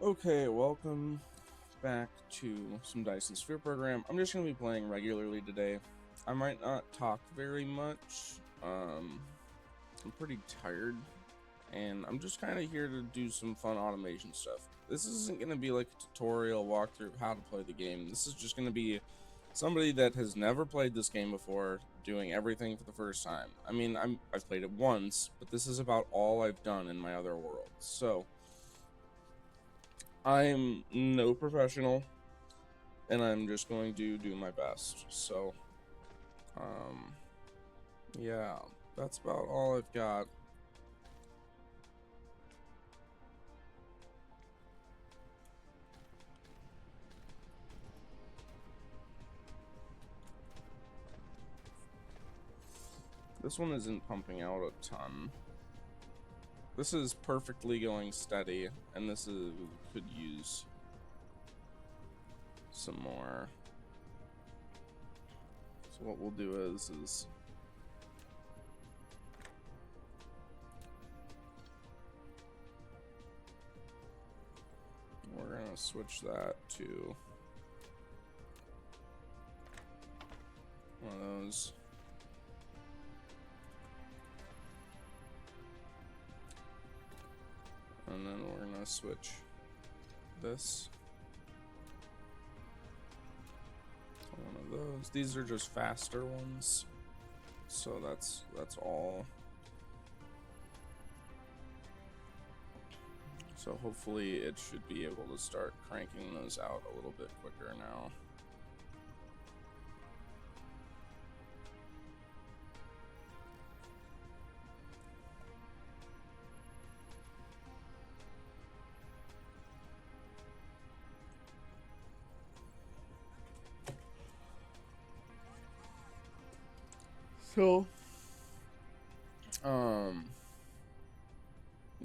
Okay, welcome back to some Dyson Sphere program. I'm just going to be playing regularly today. I might not talk very much. I'm pretty tired, and I'm just kind of here to do some fun automation stuff. This isn't going to be like a tutorial walkthrough of how to play the game. This is just going to be somebody that has never played this game before doing everything for the first time. I mean, I've played it once, but this is about all I've done in my other worlds. So I'm no professional, and I'm just going to do my best. So, um, yeah, that's about all I've got. This one isn't pumping out a ton. This is perfectly going steady, and this could use some more. So what we'll do is we're gonna switch that to one of those. And then we're gonna switch this to one of those. These are just faster ones, so that's all. So hopefully it should be able to start cranking those out a little bit quicker now. So,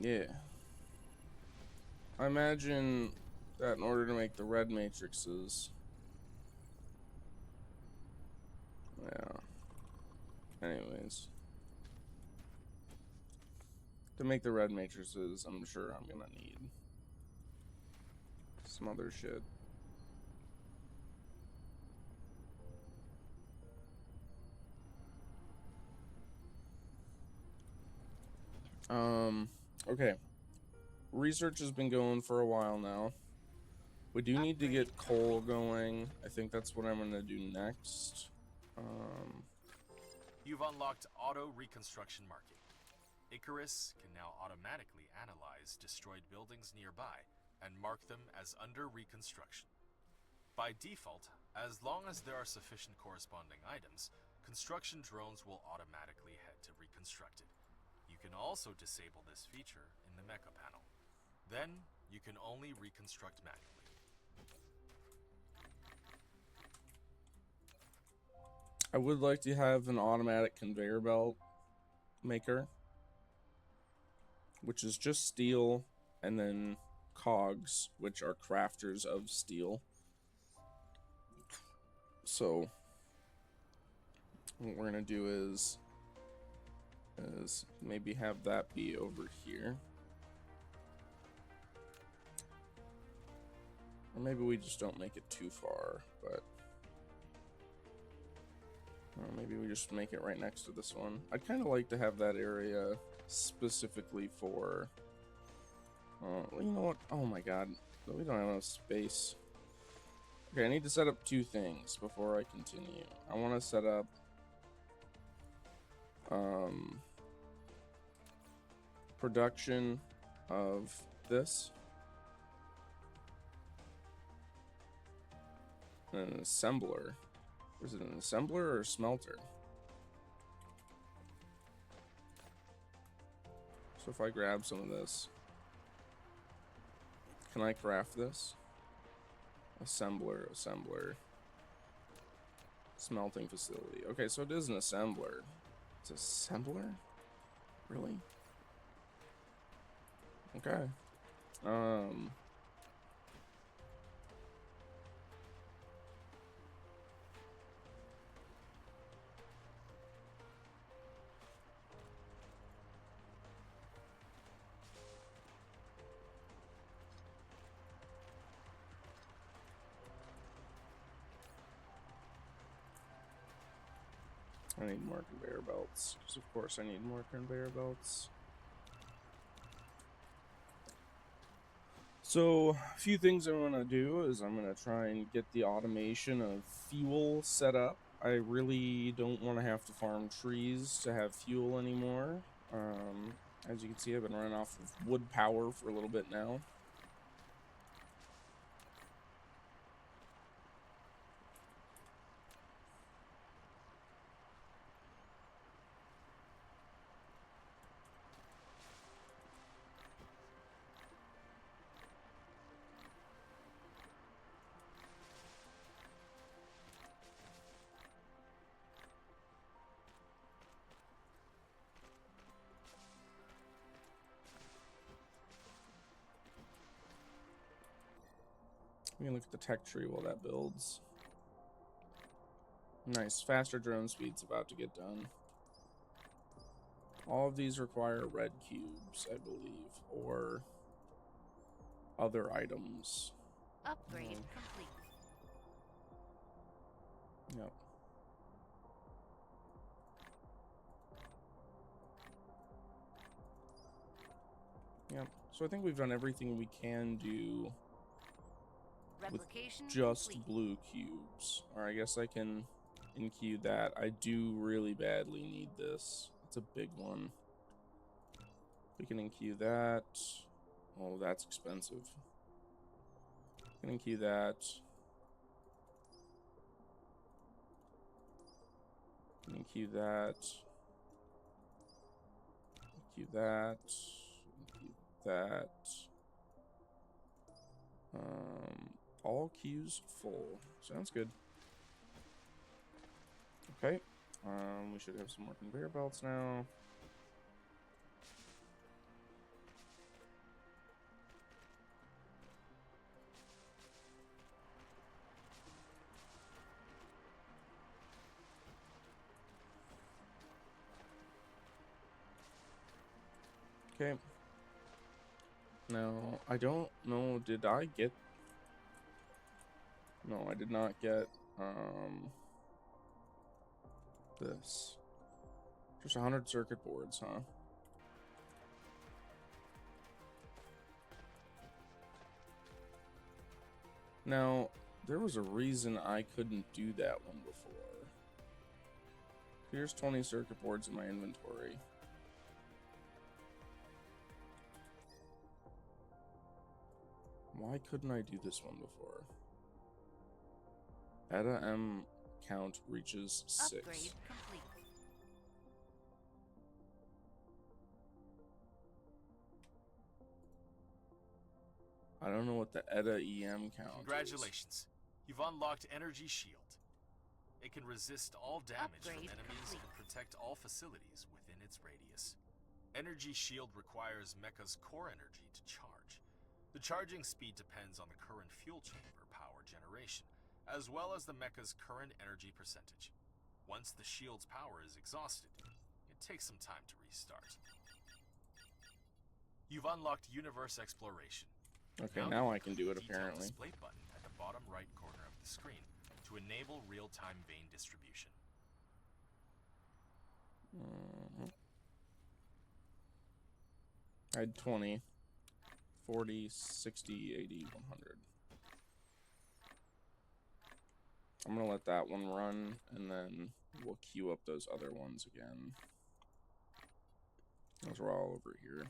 yeah. I imagine that in order to make the red matrices, yeah. Anyways, to make the red matrices, I'm sure I'm gonna need some other shit. Okay. Research has been going for a while now. We do need to get coal going. I think that's what I'm gonna do next. You've unlocked auto reconstruction marking. Icarus can now automatically analyze destroyed buildings nearby and mark them as under reconstruction. By default, as long as there are sufficient corresponding items, construction drones will automatically head to reconstruct it. You can also disable this feature in the mecha panel. Then, you can only reconstruct manually. I would like to have an automatic conveyor belt maker, which is just steel, and then cogs, which are crafters of steel. So what we're gonna do is maybe have that be over here, or maybe we just don't make it too far, but maybe we just make it right next to this one. I'd kind of like to have that area specifically for you know what, oh my god, we don't have enough space. Okay, I need to set up two things before I continue. I want to set up production of this, and an assembler. Is it an assembler or a smelter? So if I grab some of this, can I craft this? Assembler, smelting facility. Okay, so it is an assembler. It's an assembler? Really? Okay. I need more conveyor belts, because of course I need more conveyor belts. So, a few things I'm going to do is I'm going to try and get the automation of fuel set up. I really don't want to have to farm trees to have fuel anymore. As you can see, I've been running off of wood power for a little bit now. We can look at the tech tree while that builds. Nice, faster drone speed's about to get done. All of these require red cubes, I believe, or other items. Upgrade complete. Yep. Yep. So I think we've done everything we can do with just complete. blue cubes. Or I guess I can in-queue that. I do really badly need this. It's a big one. We can in-queue that. Oh, that's expensive. We can in-queue that. In-queue that. In-queue that. In-queue that. All queues full. Sounds good. Okay. We should have some more conveyor belts now. Okay. Now, I don't know, did I get... No, I did not get, this. Just 100 circuit boards, huh? Now, there was a reason I couldn't do that one before. Here's 20 circuit boards in my inventory. Why couldn't I do this one before? Eta M count reaches 6. Upgrade complete. I don't know what the ETA EM count Congratulations. You've unlocked Energy Shield. It can resist all damage Upgrade from enemies complete. and protect all facilities within its radius. Energy Shield requires Mecha's core energy to charge. The charging speed depends on the current fuel chamber power generation, as well as the Mecha's current energy percentage. Once the shield's power is exhausted, it takes some time to restart. You've unlocked Universe Exploration. Okay, now I can do it the detailed apparently. display button at the bottom right corner of the screen to enable real-time vein distribution. I had 20, 40, 60, 80, 100. I'm gonna let that one run, and then we'll queue up those other ones again. Those are all over here.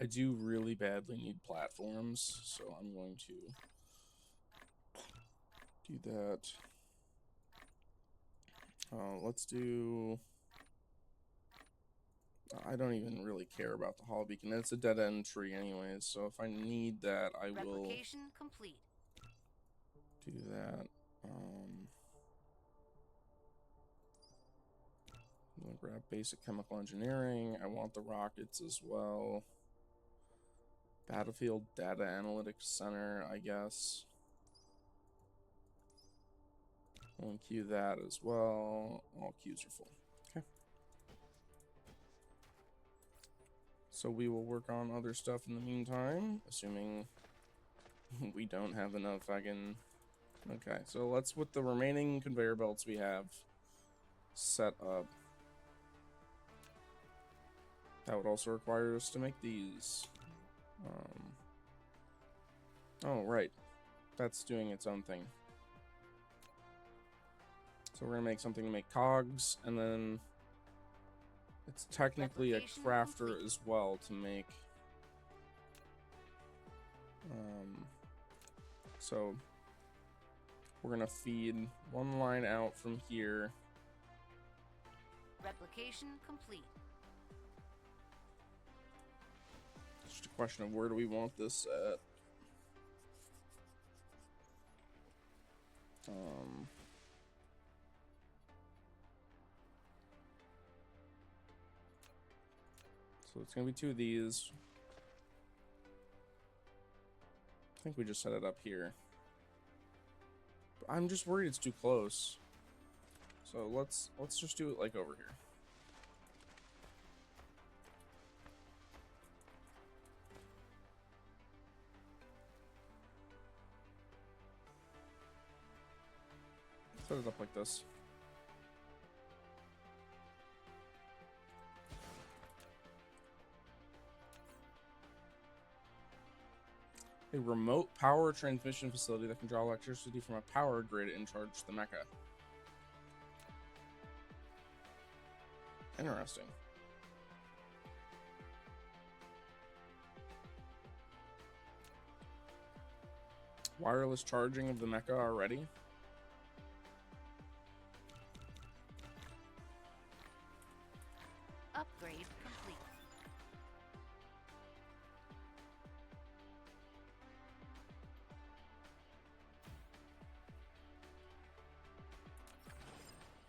I do really badly need platforms, so I'm going to do that. Let's do... I don't even really care about the Hollow Beacon. It's a dead-end tree anyways, so if I need that, I will Replication complete. do that. I'm gonna grab basic chemical engineering. I want the rockets as well. Battlefield Data Analytics Center, I guess. We'll queue that as well. All queues are full. Okay. So we will work on other stuff in the meantime, assuming We don't have enough. Okay, so let's, with the remaining conveyor belts we have set up, that would also require us to make these. Oh, right. That's doing its own thing. So we're going to make something to make cogs, and then it's technically a Replication crafter complete. as well to make... So we're going to feed one line out from here. Replication complete. It's just a question of where do we want this at. So it's going to be 2 of these. I think we just set it up here. But I'm just worried it's too close. So let's just do it like over here. Set it up like this. A remote power transmission facility that can draw electricity from a power grid and charge the mecha. Interesting. Wireless charging of the mecha already? Upgrade complete.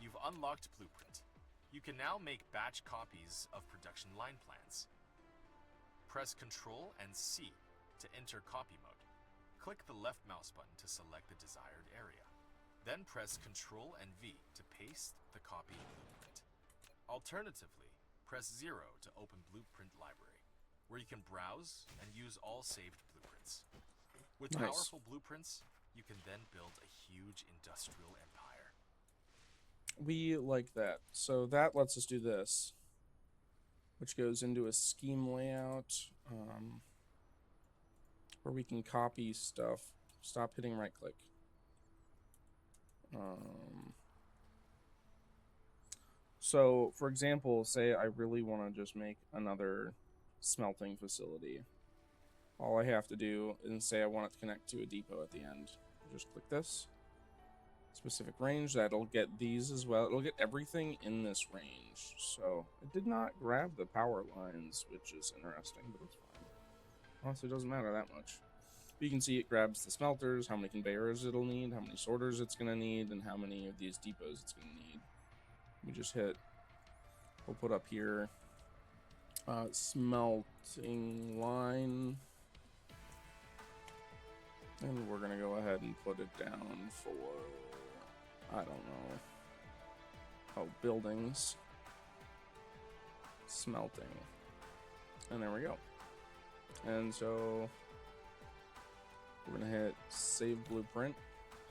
You've unlocked Blueprint. You can now make batch copies of production line plans. Press Ctrl and C to enter copy mode. Click the left mouse button to select the desired area. Then press Ctrl and V to paste the copied blueprint. Alternatively, press 0 to open Blueprint Library, where you can browse and use all saved blueprints. With Nice. powerful blueprints, you can then build a huge industrial empire. We like that. So that lets us do this, which goes into a scheme layout, where we can copy stuff. Stop hitting right click. So, for example, say I really want to just make another smelting facility. All I have to do is say I want it to connect to a depot at the end. Just click this. Specific range. That'll get these as well. It'll get everything in this range. So, it did not grab the power lines, which is interesting, but it's fine. Honestly, it doesn't matter that much. But you can see it grabs the smelters, how many conveyors it'll need, how many sorters it's going to need, and how many of these depots it's going to need. We just hit, we'll put up here, smelting line, and we're going to go ahead and put it down for, I don't know, oh, buildings, smelting, and there we go. And so we're going to hit save blueprint,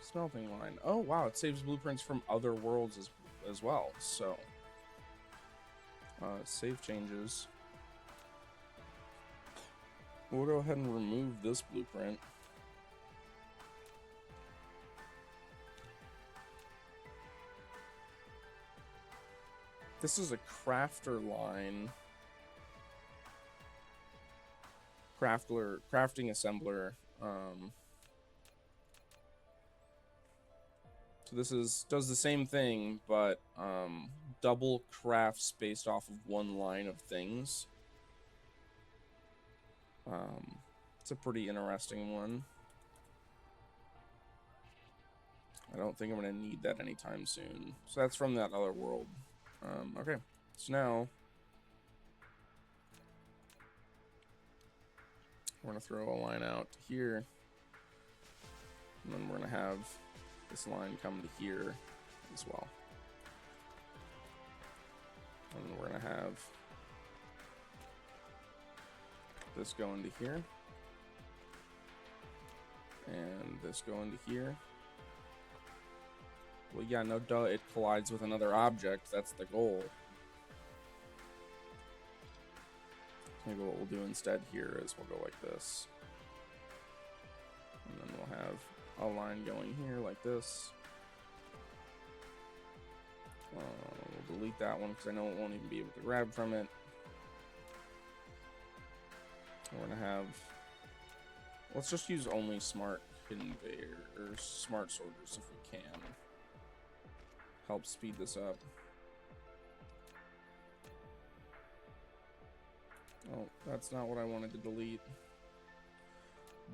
smelting line. Oh wow, it saves blueprints from other worlds as well. So save changes. We'll go ahead and remove this blueprint. This is a crafter line. Crafting assembler. So this does the same thing, but double crafts based off of one line of things. It's a pretty interesting one. I don't think I'm going to need that anytime soon. So that's from that other world. Okay, so now we're going to throw a line out to here. And then we're going to have this line come to here as well. And then we're going to have this go into here. And this go into here. Well, yeah, no duh, it collides with another object. That's the goal. Maybe what we'll do instead here is we'll go like this. And then we'll have a line going here like this. We'll delete that one because I know it won't even be able to grab from it. We're going to have... Let's just use only smart conveyor, or smart sorters if we can. Help speed this up. Oh, that's not what I wanted to delete.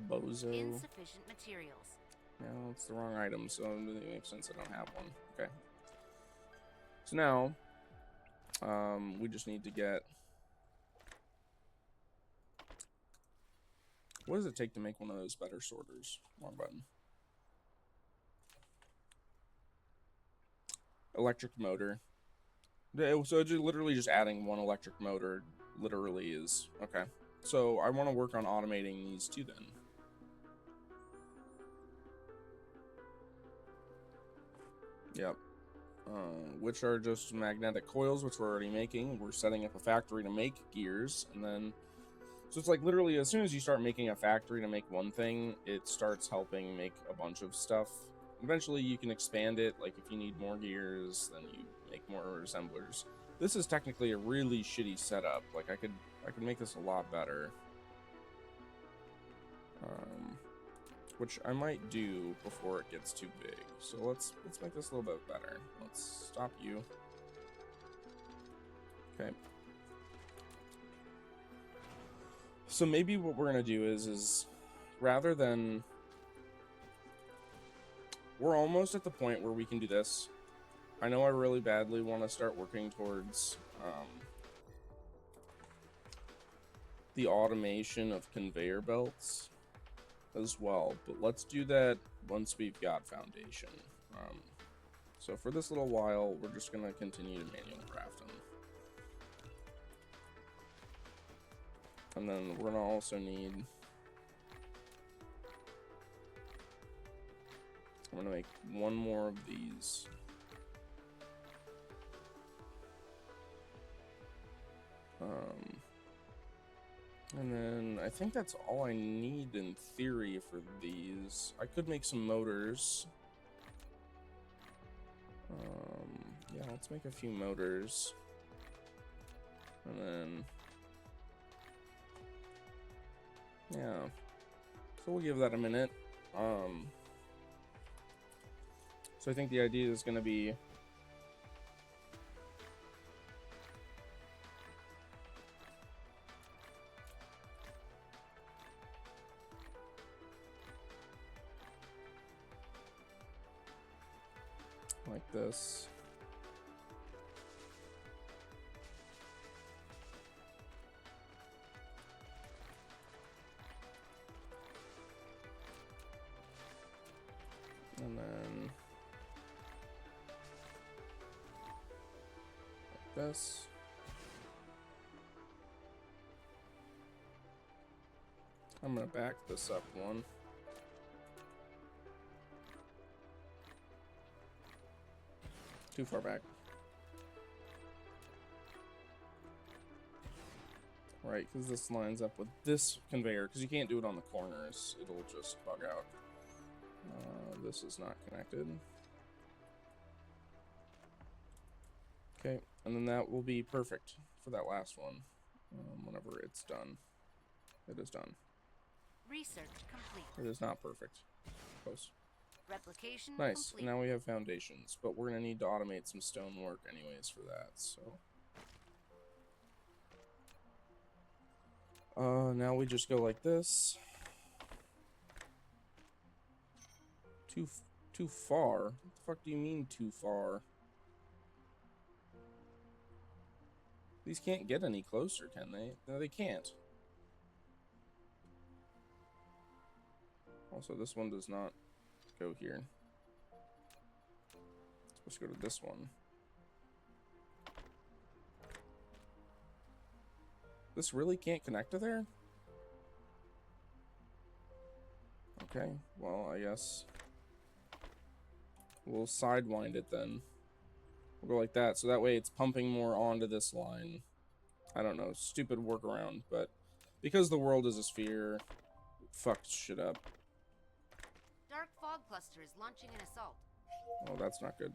Bozo. Insufficient materials. No, it's the wrong item, so it doesn't make sense I don't have one. Okay. So now, we just need to get... What does it take to make one of those better sorters? Wrong button. Electric motor. So literally just adding one electric motor literally is... Okay. So I want to work on automating these two then. Yep. Which are just magnetic coils, which we're already making. We're setting up a factory to make gears, and then... So it's like literally as soon as you start making a factory to make one thing, it starts helping make a bunch of stuff. Eventually you can expand it, like if you need more gears, then you make more assemblers. This is technically a really shitty setup. Like I could make this a lot better. Which I might do before it gets too big. So let's make this a little bit better. Let's stop you. Okay. So maybe what we're gonna do is rather than... We're almost at the point where we can do this. I know I really badly want to start working towards the automation of conveyor belts as well, but let's do that once we've got foundation. So for this little while, we're just gonna continue to manual craft them. And then we're gonna also need... I'm gonna make one more of these. And then I think that's all I need in theory for these. I could make some motors. Yeah, let's make a few motors. And then... Yeah. So we'll give that a minute. So I think the idea is going to be... like this. And then like this. I'm gonna back this up one. Too far back. Right, because this lines up with this conveyor, because you can't do it on the corners. It'll just bug out. This is not connected. Okay, and then that will be perfect for that last one. Whenever it's done. It is done. Research complete. It is not perfect. Close. Replication Nice. complete. Now we have foundations, but we're going to need to automate some stonework anyways for that, so... now we just go like this. Too far? What the fuck do you mean too far? These can't get any closer, can they? No, they can't. Also, this one does not go here. It's supposed to go to this one. This really can't connect to there? Okay, well, I guess we'll sidewind it then. We'll go like that, so that way it's pumping more onto this line. I don't know, stupid workaround, but because the world is a sphere, fucked shit up. Dark fog cluster is launching an assault. Oh, that's not good.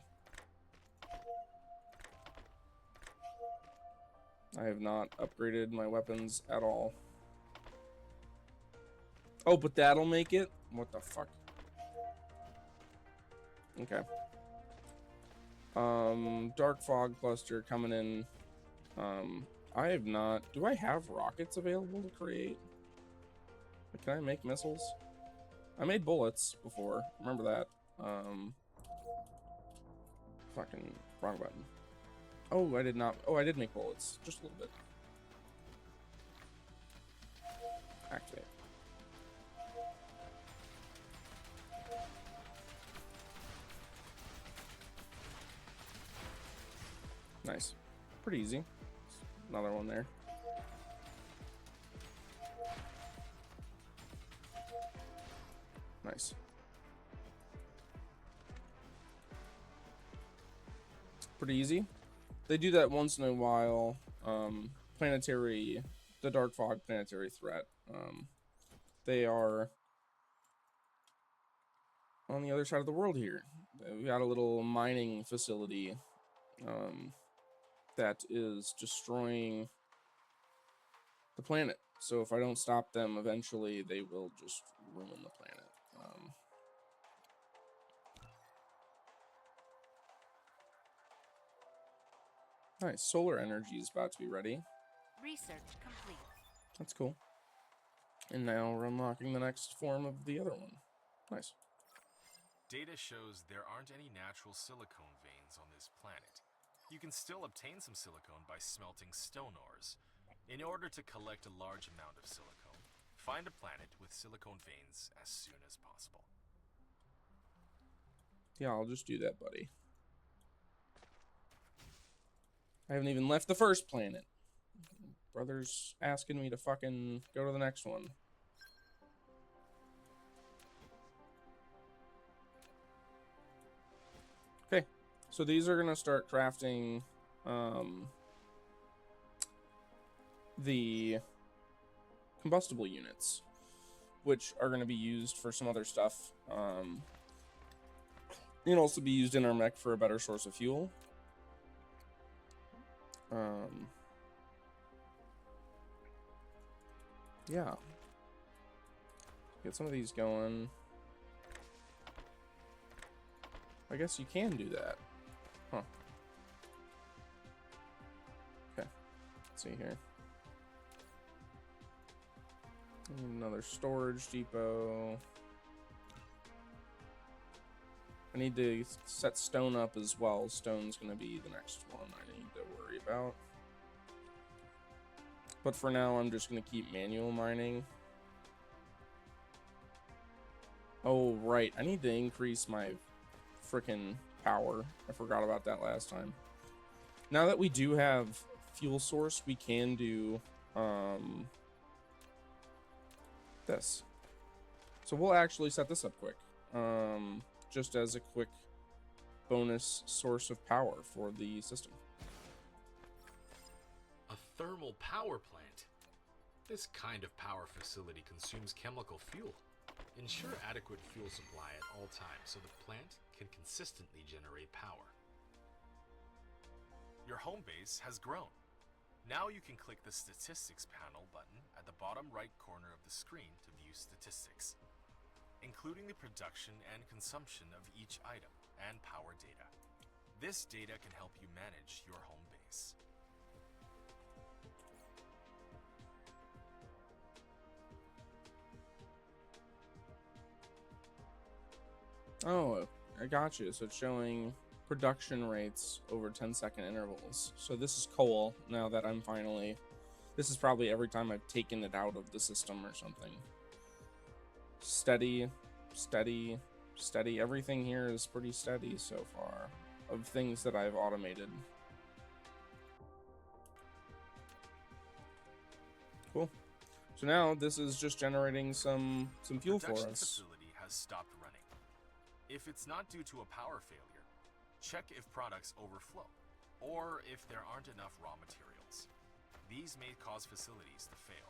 I have not upgraded my weapons at all. Oh, but that'll make it? What the fuck? Okay. Dark fog cluster coming in. I have not... Do I have rockets available to create? Can I make missiles? I made bullets before. Remember that. Fucking wrong button. Oh, I did not. Oh, I did make bullets. Just a little bit. Activate. Nice. Pretty easy. Another one there. Nice. Pretty easy. They do that once in a while. Planetary, the Dark Fog planetary threat. They are on the other side of the world here. We got a little mining facility that is destroying the planet. So if I don't stop them, eventually they will just ruin the planet. Nice. Solar energy is about to be ready. Research complete. That's cool. And now we're unlocking the next form of the other one. Nice. Data shows there aren't any natural silicone veins on this planet. You can still obtain some silicone by smelting stone ores. In order to collect a large amount of silicone, find a planet with silicone veins as soon as possible. Yeah, I'll just do that, buddy. I haven't even left the first planet. Brother's asking me to fucking go to the next one. Okay, so these are gonna start crafting the combustible units, which are gonna be used for some other stuff. They can also be used in our mech for a better source of fuel. Yeah. Get some of these going. I guess you can do that. Huh. Okay. Let's see here. Another storage depot. I need to set stone up as well. Stone's going to be the next one I need to worry about. But for now, I'm just going to keep manual mining. Oh, right. I need to increase my frickin' power. I forgot about that last time. Now that we do have fuel source, we can do this. So we'll actually set this up quick. Just as a quick bonus source of power for the system. A thermal power plant? This kind of power facility consumes chemical fuel. Ensure adequate fuel supply at all times so the plant can consistently generate power. Your home base has grown. Now you can click the Statistics panel button at the bottom right corner of the screen to view statistics, including the production and consumption of each item and power data. This data can help you manage your home base. Oh, I got you. So it's showing production rates over 10-second intervals. So this is cool now that I'm finally... This is probably every time I've taken it out of the system or something. Steady, steady, steady. Everything here is pretty steady so far of things that I've automated. Cool. So now this is just generating some fuel for us. Facility has stopped running. If it's not due to a power failure, check if products overflow, or if there aren't enough raw materials. These may cause facilities to fail.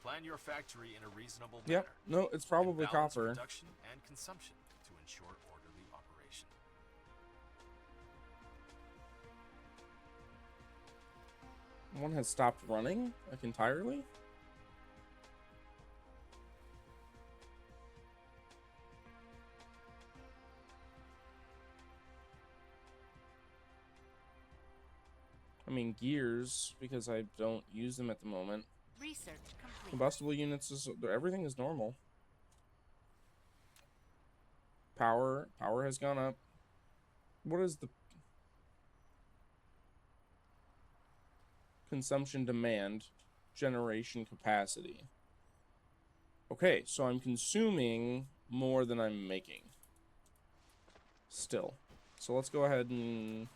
Plan your factory in a reasonable manner. Yeah, no, it's probably and balance copper. production and consumption to ensure orderly operation. One has stopped running, like, entirely? I mean, gears, because I don't use them at the moment. Research complete. Combustible units, everything is normal. Power has gone up. What is the consumption demand? Generation capacity. Okay, so I'm consuming more than I'm making. Still. So let's go ahead and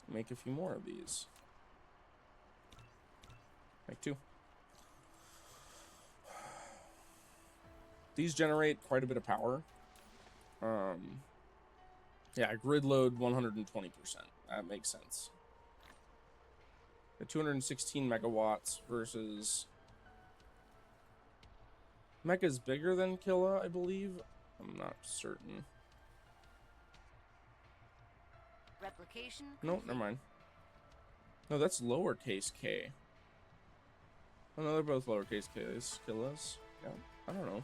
make a few more of these. Make 2. These generate quite a bit of power. Yeah, grid load 120%. That makes sense. The 216 megawatts versus... Mecha's bigger than Killa, I believe. I'm not certain. Replication Nope, never mind. No, that's lowercase k. Oh, no, they're both lowercase k's. Killas. Yeah, I don't know.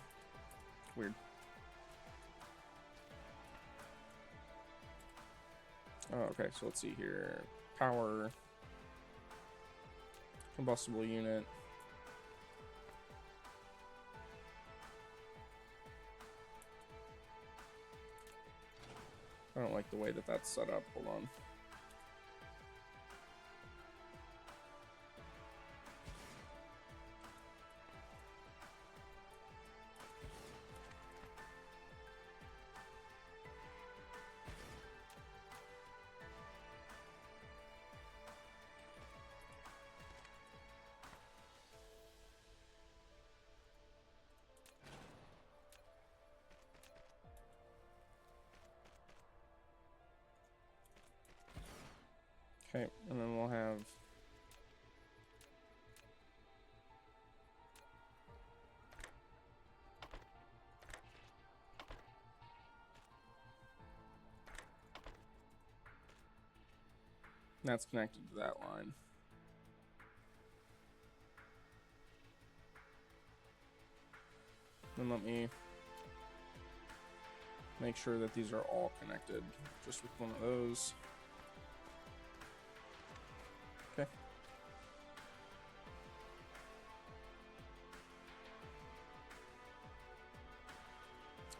Weird. Oh, okay, so let's see here. Power. Combustible unit. I don't like the way that that's set up. Hold on. Okay, and then we'll have... That's connected to that line. Then let me make sure that these are all connected just with one of those. Okay.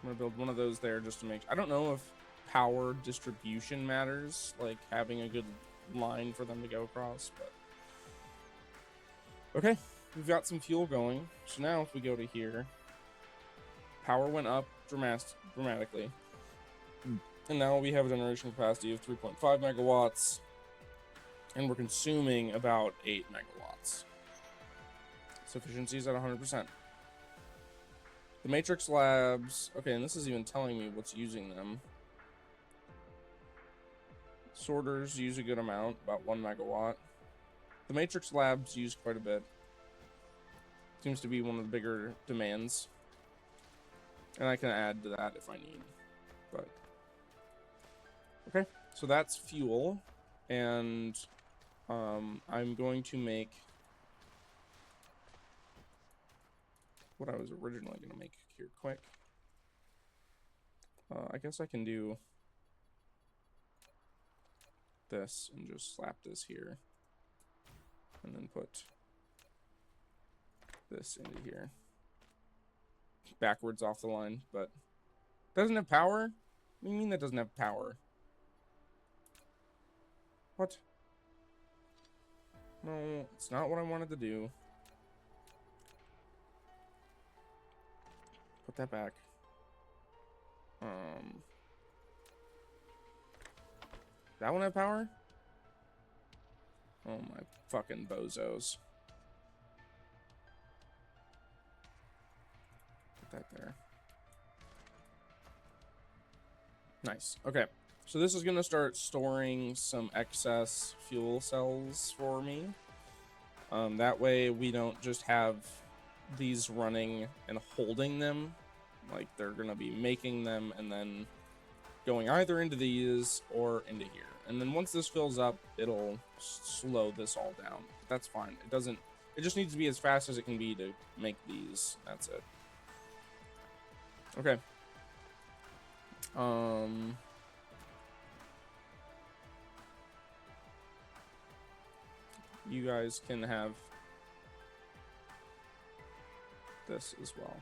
I'm gonna build one of those there just to make... I don't know if power distribution matters, like having a good line for them to go across, but... Okay, we've got some fuel going. So now if we go to here, power went up dramatically. And now we have a generation capacity of 3.5 megawatts. And we're consuming about 8 megawatts. So efficiency is at 100%. The Matrix Labs... Okay, and this is even telling me what's using them. Sorters use a good amount, about 1 megawatt. The Matrix Labs use quite a bit. Seems to be one of the bigger demands. And I can add to that if I need. But... Okay, so that's fuel. And... I'm going to make what I was originally going to make here quick. I guess I can do this and just slap this here. And then put this into here. Backwards off the line, but doesn't have power? What do you mean that doesn't have power? What? No, it's not what I wanted to do. Put that back. That one have power? Oh my fucking bozos. Put that there. Nice. Okay. So this is going to start storing some excess fuel cells for me. That way we don't just have these running and holding them. Like, they're going to be making them and then going either into these or into here. And then once this fills up, it'll slow this all down. That's fine. It just needs to be as fast as it can be to make these. That's it. Okay. You guys can have this as well.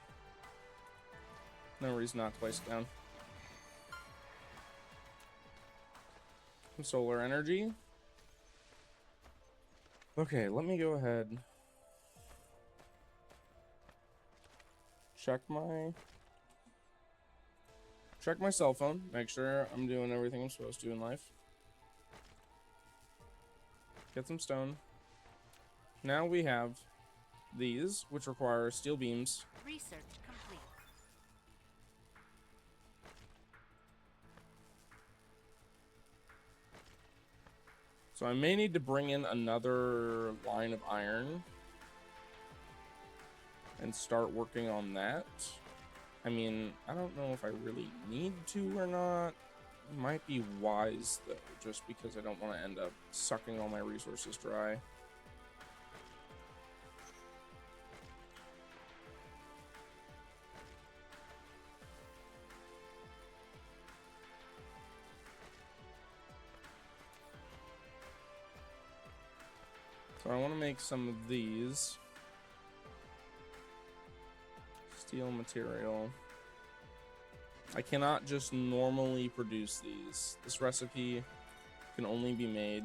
No reason not to place it down. Some solar energy. Okay, let me go ahead. Check my cell phone. Make sure I'm doing everything I'm supposed to in life. Get some stone. Now we have these, which require steel beams. Research complete. So I may need to bring in another line of iron and start working on that. I mean, I don't know if I really need to or not. It might be wise, though, just because I don't want to end up sucking all my resources dry. So I want to make some of these. Steel material. I cannot just normally produce these. This recipe can only be made...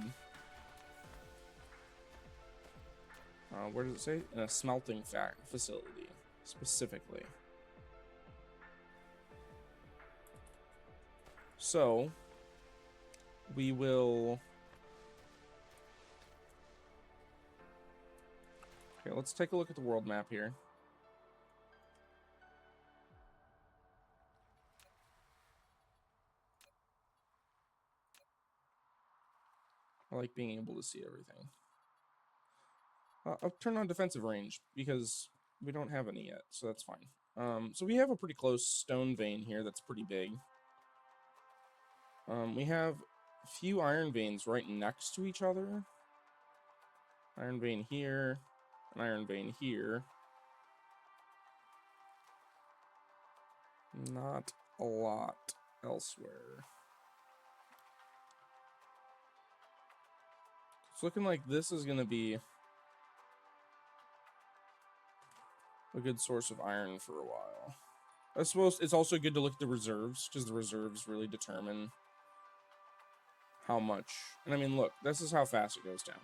where does it say? In a smelting facility, specifically. So, we will... Okay, let's take a look at the world map here. I like being able to see everything. I'll turn on defensive range because we don't have any yet, so that's fine. So we have a pretty close stone vein here that's pretty big. We have a few iron veins right next to each other. Iron vein here, an iron vein here. Not a lot elsewhere. It's looking like this is going to be a good source of iron for a while. I suppose it's also good to look at the reserves, because the reserves really determine how much. And I mean, look, this is how fast it goes down.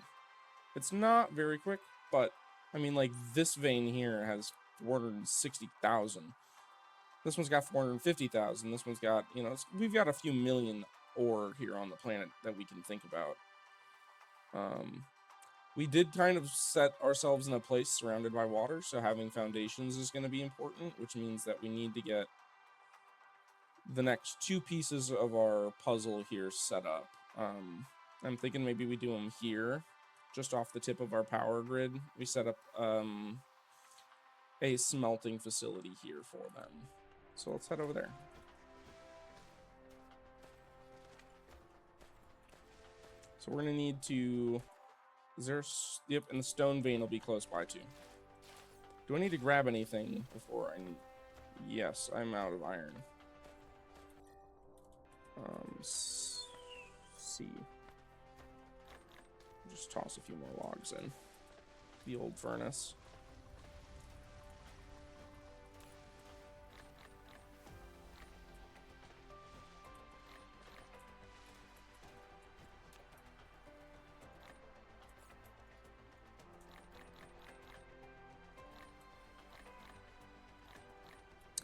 It's not very quick, but I mean, like, this vein here has 460,000. This one's got 450,000. This one's got, you know, we've got a few million ore here on the planet that we can think about. We did kind of set ourselves in a place surrounded by water, so having foundations is going to be important, which means that we need to get the next two pieces of our puzzle here set up. I'm thinking maybe we do them here, just off the tip of our power grid. We set up a smelting facility here for them. So let's head over there. So we're going to need to... Yep, and the stone vein will be close by too. Do I need to grab anything before I... Yes, I'm out of iron. See. Just toss a few more logs in the old furnace.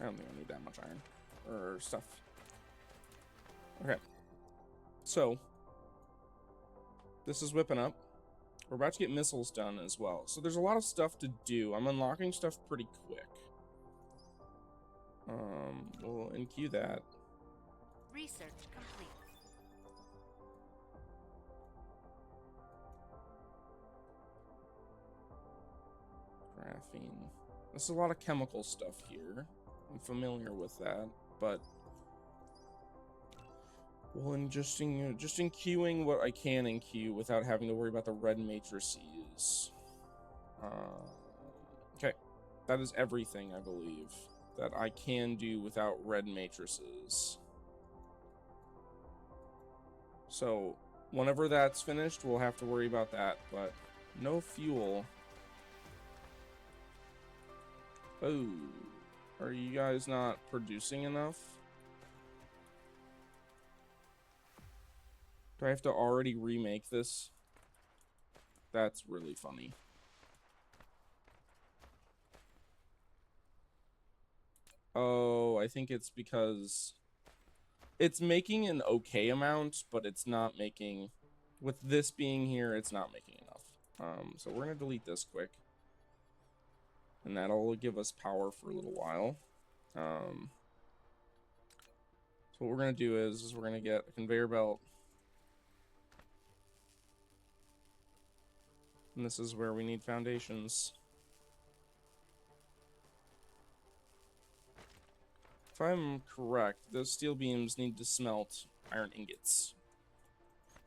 I don't think I need that much iron or stuff. Okay. So, this is whipping up. We're about to get missiles done as well. So there's a lot of stuff to do. I'm unlocking stuff pretty quick. We'll enqueue that. Research complete. Graphene. There's a lot of chemical stuff here. I'm familiar with that, but well, in just enqueuing what I can enqueue without having to worry about the red matrices. Okay, that is everything, I believe, that I can do without red matrices. So, whenever that's finished, we'll have to worry about that, but no fuel. Oh, are you guys not producing enough? Do I have to already remake this? That's really funny. Oh, I think it's because it's making an okay amount, but it's not making, with this being here, it's not making enough. So we're gonna delete this quick, and that'll give us power for a little while. So what we're gonna do is we're gonna get a conveyor belt, and this is where we need foundations. If I'm correct, those steel beams need to smelt iron ingots.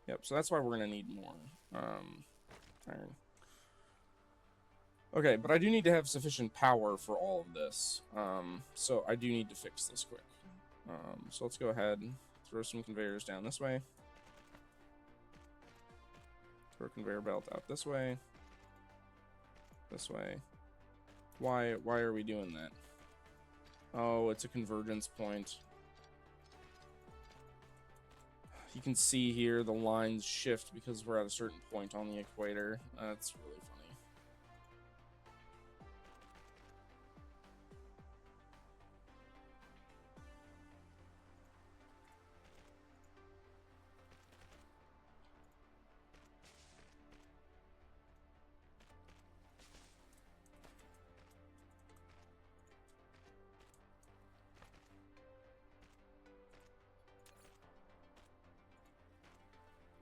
Yep, so that's why we're gonna need more iron. Okay, but I do need to have sufficient power for all of this. So I do need to fix this quick. So let's go ahead and throw some conveyors down this way. Throw a conveyor belt out this way. This way. Why are we doing that? Oh, it's a convergence point. You can see here the lines shift because we're at a certain point on the equator. That's really funny.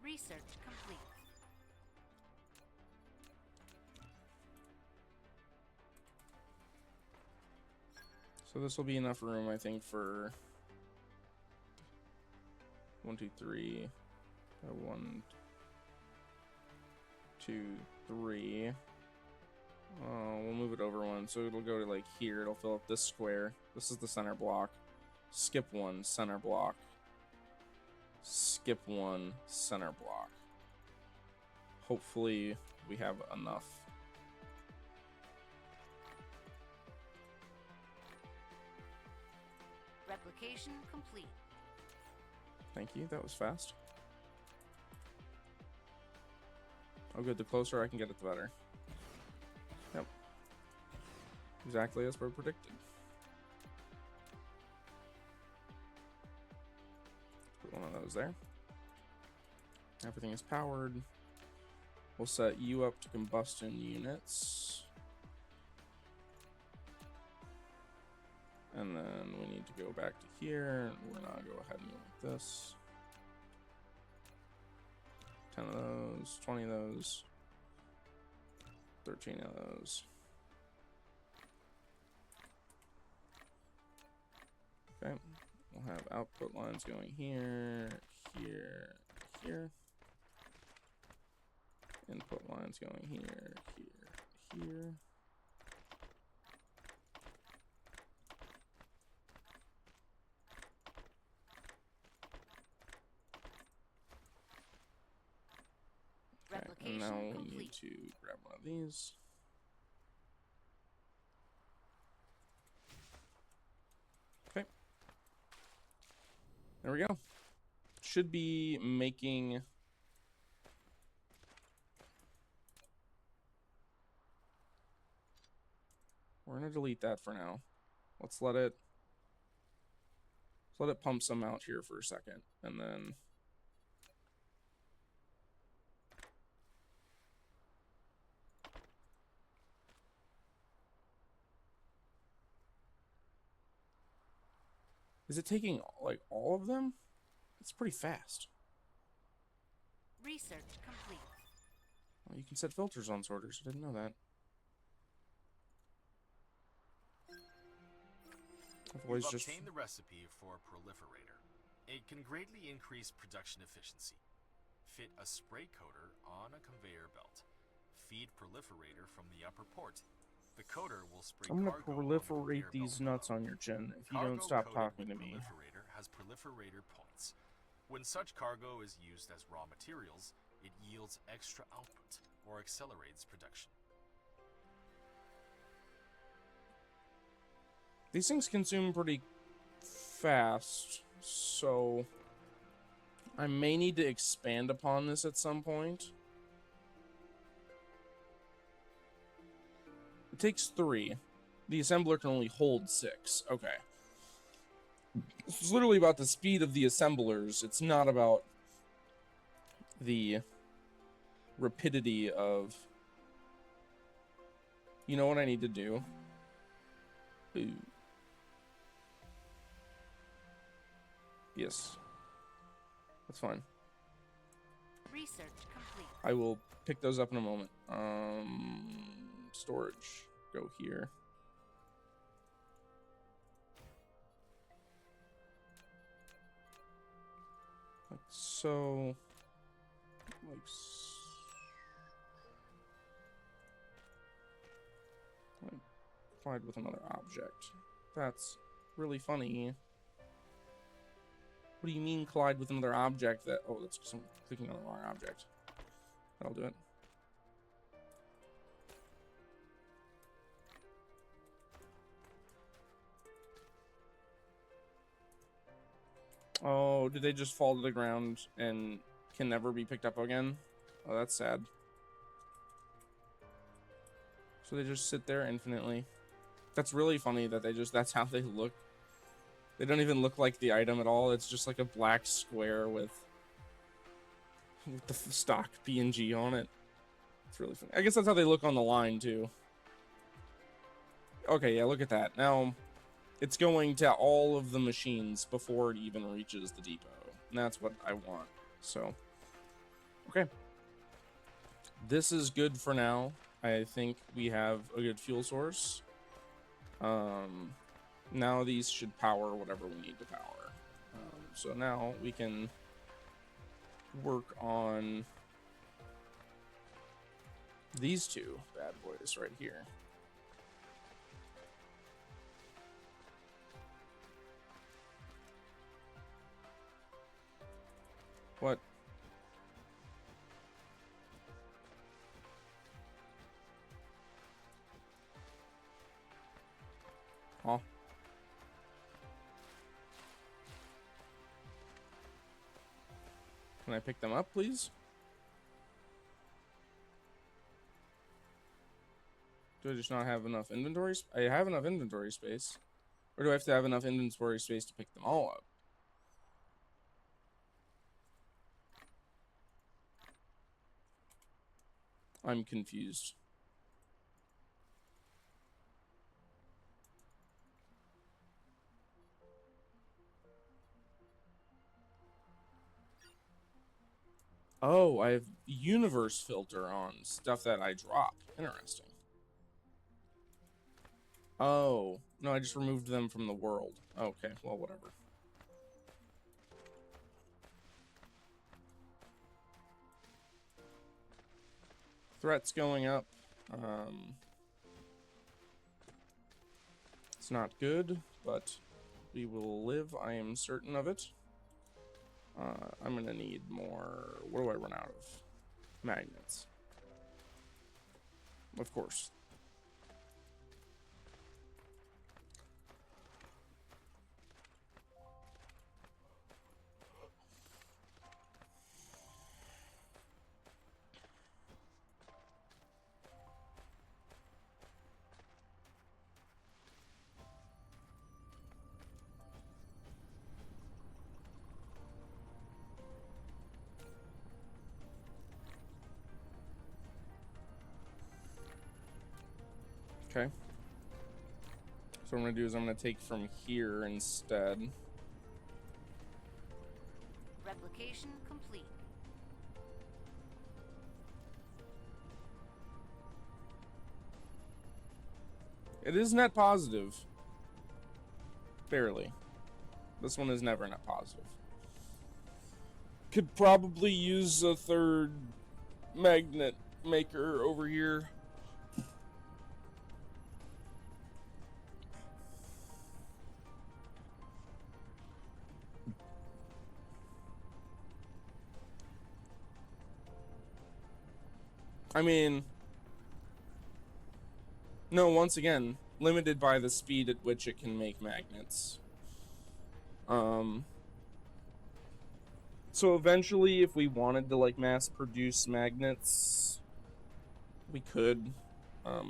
Research complete. So this will be enough room, I think, for 1, 2, 3. 1, 2, 3. We'll move it over one, so it'll go to like here. It'll fill up this square. This is the center block. Skip one, center block. Skip one, center block. Hopefully we have enough. Replication complete. Thank you, that was fast. Oh good, the closer I can get it, the better. Yep. Exactly as we're predicted. Put one of those there. Everything is powered. We'll set you up to combustion units. And then we need to go back to here. We're gonna go ahead and go like this. 10 of those, 20 of those, 13 of those. Okay, we'll have output lines going here, here, here. Input lines going here, here, here. Okay, and now we need to grab one of these. Okay. There we go. Should be making... We're gonna delete that for now. Let's let it pump some out here for a second, and then Is it taking, like, all of them? It's pretty fast. Research complete. Well, you can set filters on sorters. I didn't know that. I've always You've just... obtained the recipe for a proliferator. It can greatly increase production efficiency. Fit a spray coater on a conveyor belt. Feed proliferator from the upper port. The coater will spray I'm gonna cargo on the proliferate conveyor these belt nuts below. on your chin if you Cargo don't stop coated talking to with me. proliferator has proliferator points. When such cargo is used as raw materials, it yields extra output or accelerates production. These things consume pretty fast, so I may need to expand upon this at some point. It takes 3. The assembler can only hold 6. Okay. This is literally about the speed of the assemblers. It's not about the rapidity of... You know what I need to do? Ooh. Yes. That's fine. Research complete. I will pick those up in a moment. Storage. Go here. Like so. Like collide with another object. That's really funny. What do you mean collide with another object that... Oh, that's because I'm clicking on the wrong object. That'll do it. Oh, did they just fall to the ground and can never be picked up again? Oh, that's sad. So they just sit there infinitely. That's really funny that they just... That's how they look. They don't even look like the item at all. It's just like a black square with the stock PNG on it. It's really funny. I guess that's how they look on the line, too. Okay, yeah, look at that. Now, it's going to all of the machines before it even reaches the depot. And that's what I want. So, okay. This is good for now. I think we have a good fuel source. Now these should power whatever we need to power. So now we can work on these two bad boys right here. What? Oh. Can I pick them up, please? Do I just not have enough inventory? I have enough inventory space. Or do I have to have enough inventory space to pick them all up? I'm confused. Oh, I have universe filter on stuff that I drop. Interesting. Oh, no, I just removed them from the world. Okay, well, whatever. Threats going up. It's not good, but we will live. I am certain of it. I'm gonna need more... What do I run out of? Magnets. Of course. Okay. So what I'm going to do is I'm going to take from here instead. Verification complete. It is net positive. Barely. This one is never net positive. Could probably use a third magnet maker over here. I mean, no, once again, limited by the speed at which it can make magnets. So eventually, if we wanted to, like, mass produce magnets, we could.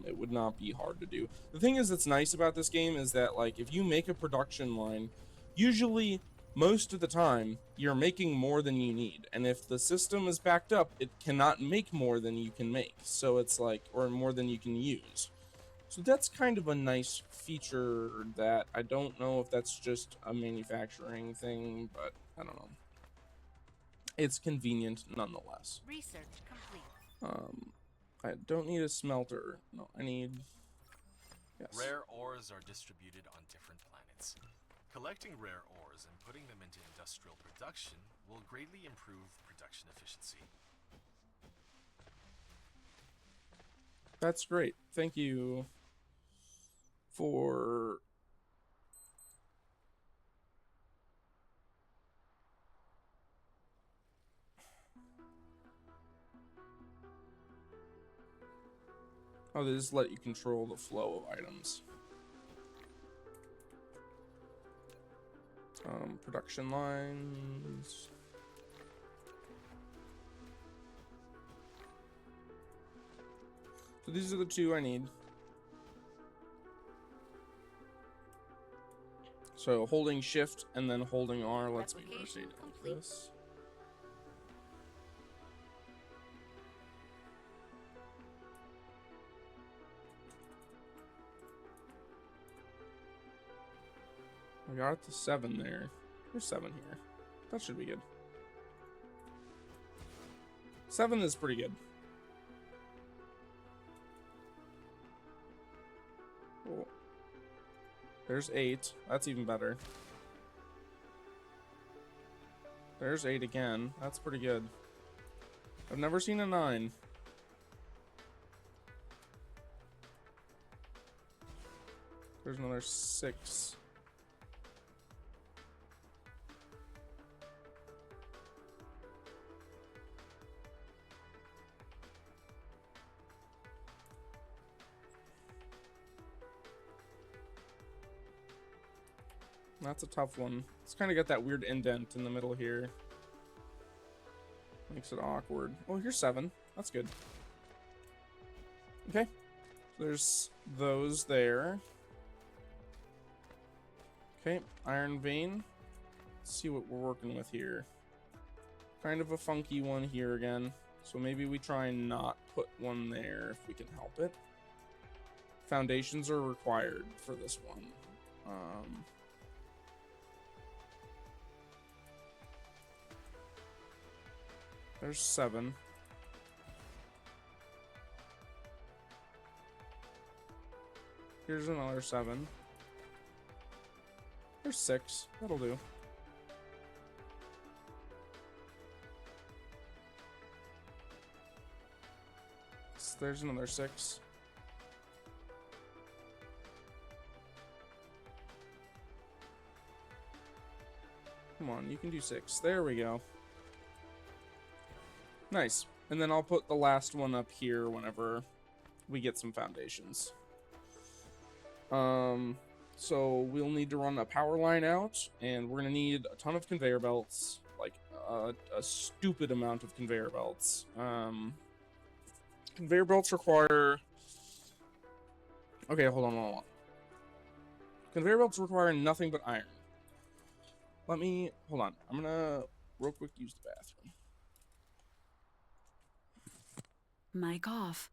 It would not be hard to do. The thing is that's nice about this game is that, like, if you make a production line, usually, most of the time, you're making more than you need. And if the system is backed up, it cannot make more than you can make. So it's like, or more than you can use. So that's kind of a nice feature that I don't know if that's just a manufacturing thing, but I don't know. It's convenient nonetheless. Research complete. I don't need a smelter. No, I need... Yes. Rare ores are distributed on different planets. Collecting rare ores and putting them into industrial production will greatly improve production efficiency. That's great. Thank you for... Oh, they just let you control the flow of items. Production lines. So these are the two I need. So holding shift and then holding R lets me rotate it like this. We got it to 7 there. There's 7 here. That should be good. 7 is pretty good. Cool. There's 8. That's even better. There's 8 again. That's pretty good. I've never seen a 9. There's another 6. That's a tough one. It's kind of got that weird indent in the middle here. Makes it awkward. Oh, here's 7. That's good. Okay. There's those there. Okay, iron vein. Let's see what we're working with here. Kind of a funky one here again. So maybe we try and not put one there if we can help it. Foundations are required for this one. There's 7. Here's another 7. There's 6. That'll do. There's another 6. Come on, you can do 6. There we go. Nice. And then I'll put the last one up here whenever we get some foundations. So we'll need to run a power line out, and we're gonna need a ton of conveyor belts, like a stupid amount of conveyor belts. Conveyor belts require... Okay, hold on. Conveyor belts require nothing but iron. Hold on. I'm gonna real quick use the bathroom. Mic off.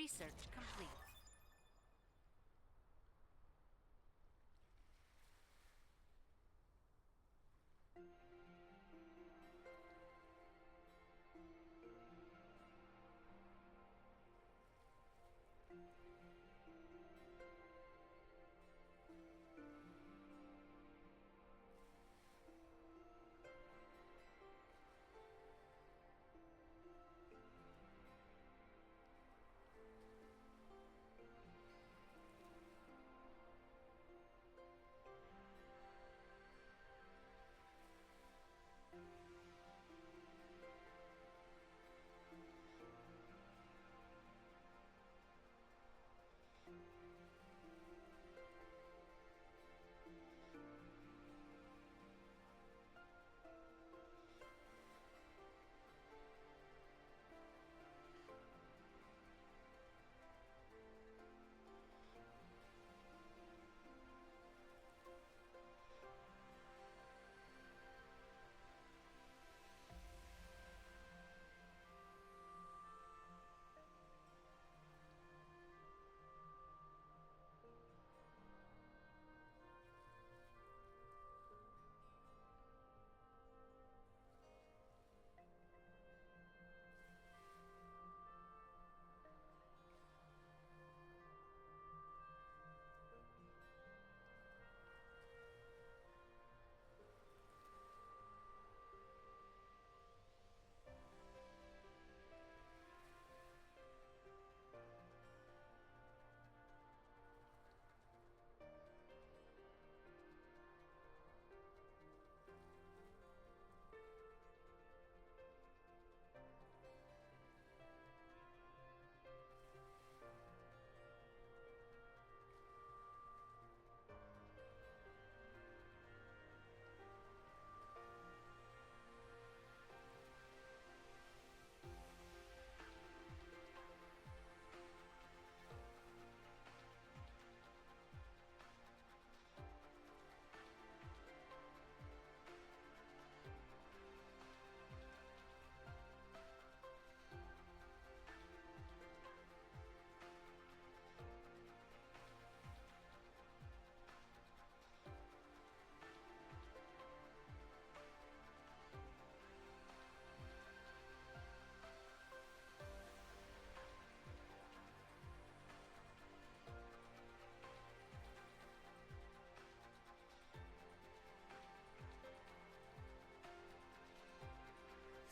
Research complete.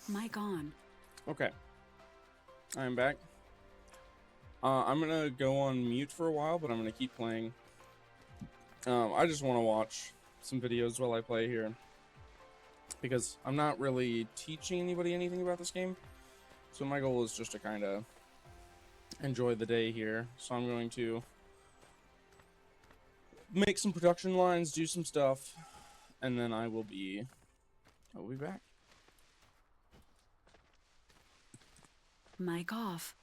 Mic on. Okay, I'm back. I'm gonna go on mute for a while, but I'm gonna keep playing. I just want to watch some videos while I play here, because I'm not really teaching anybody anything about this game. So my goal is just to kind of enjoy the day here. So I'm going to make some production lines, do some stuff, and then I will be back. Mic off.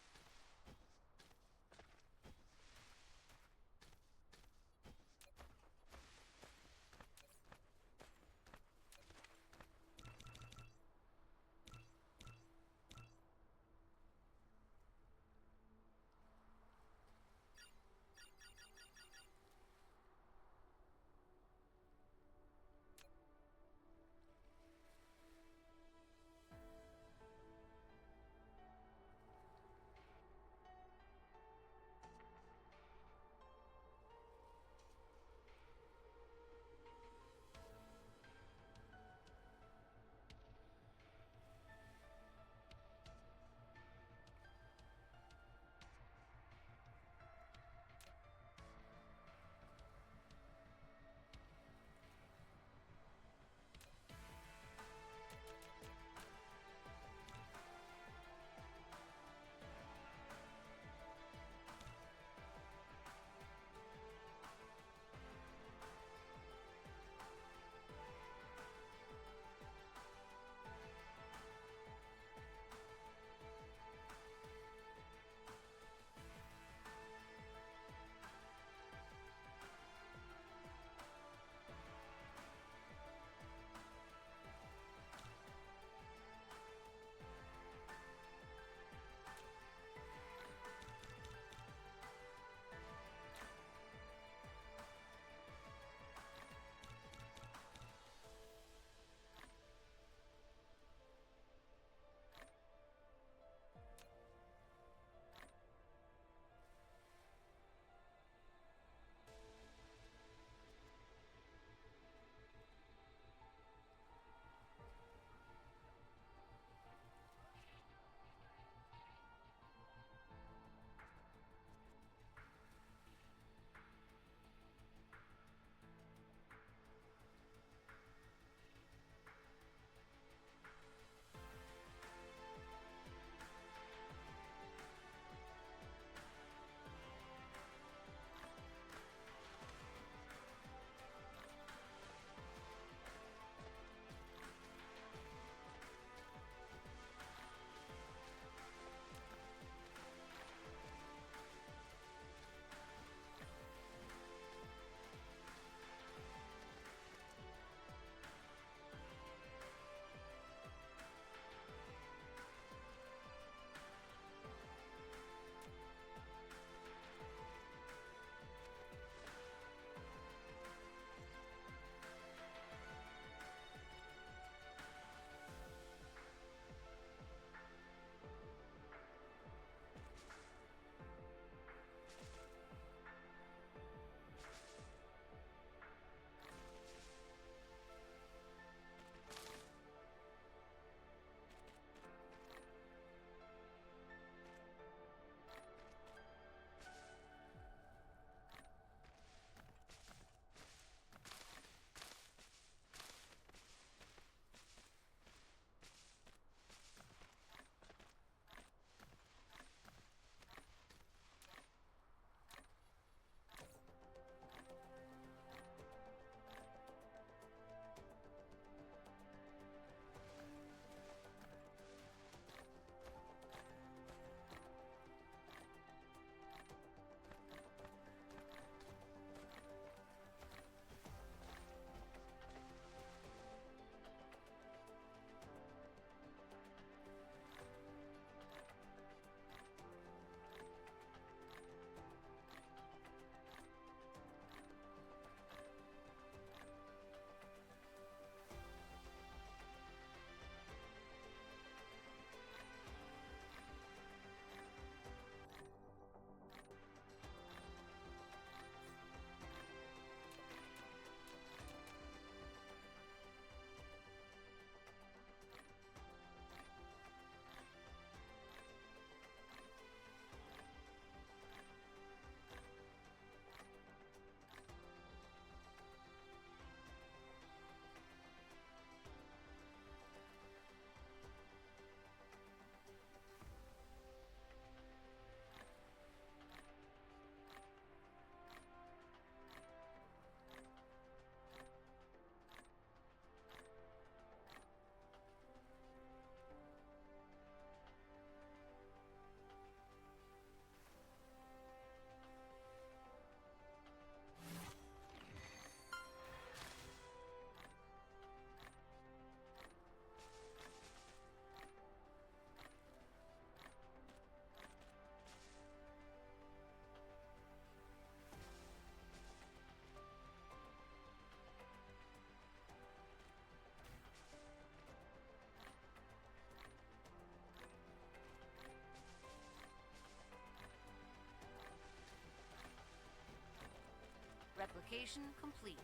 Replication complete.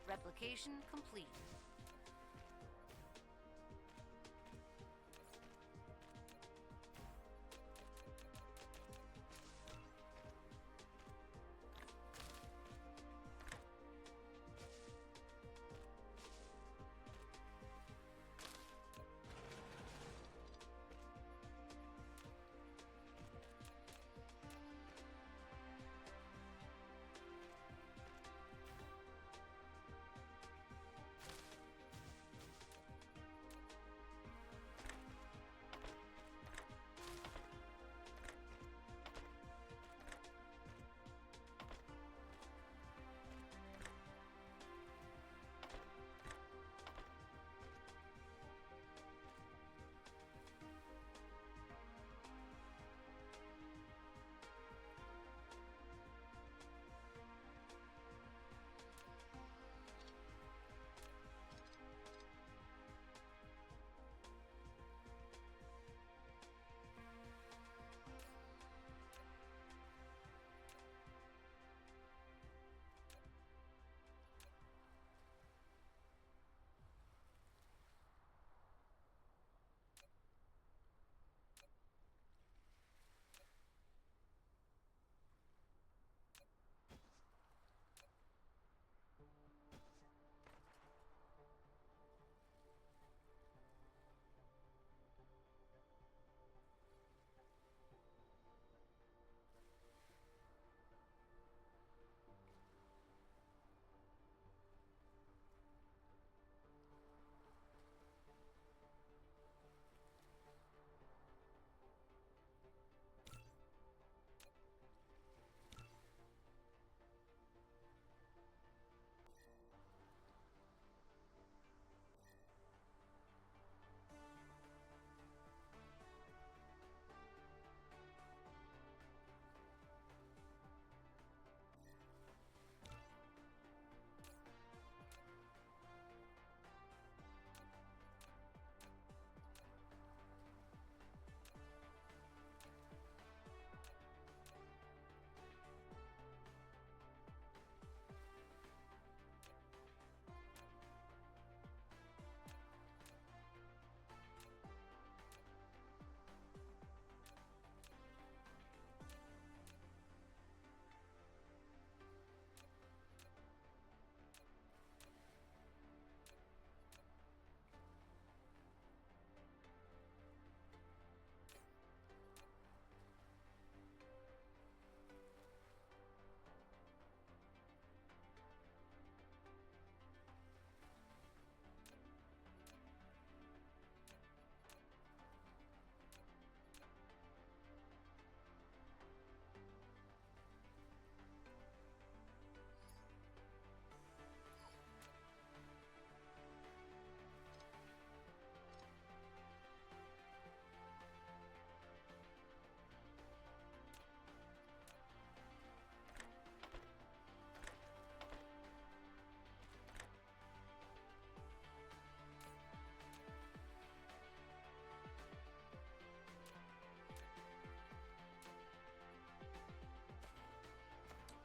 Replication complete.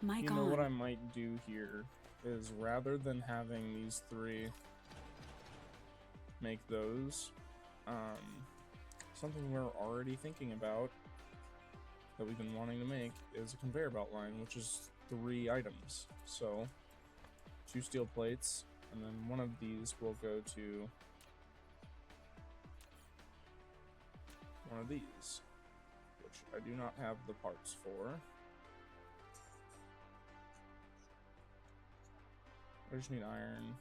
Mic You know what on. I might do here is rather than having these three make those, something we're already thinking about that we've been wanting to make is a conveyor belt line, which is 3 items. So 2 steel plates, and then one of these will go to one of these, which I do not have the parts for. I just need iron.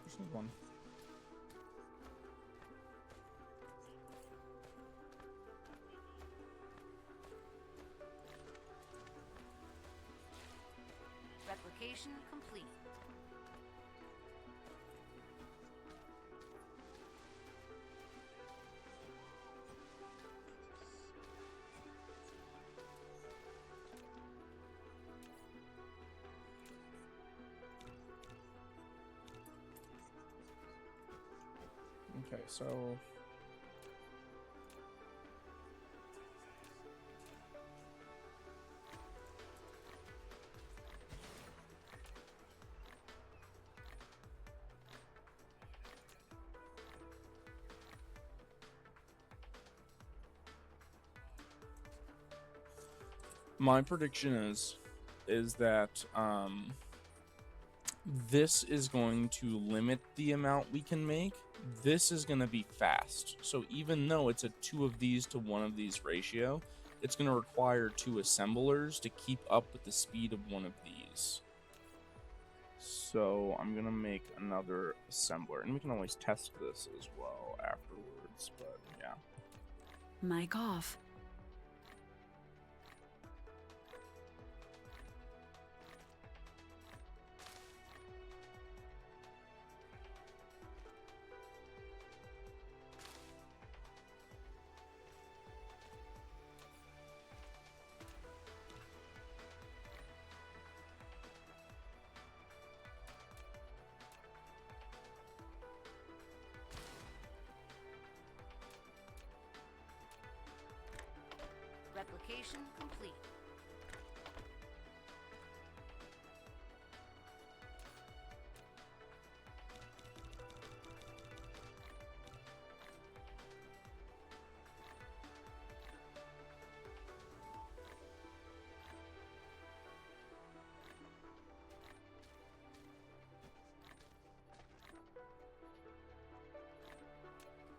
Just need one. Replication complete. Okay, so my prediction is that this is going to limit the amount we can make. This is going to be fast. So even though it's a 2 of these to 1 of these ratio, it's going to require 2 assemblers to keep up with the speed of 1 of these. So I'm going to make another assembler, and we can always test this as well afterwards, but yeah. Mic off. Replication complete.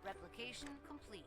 Replication complete.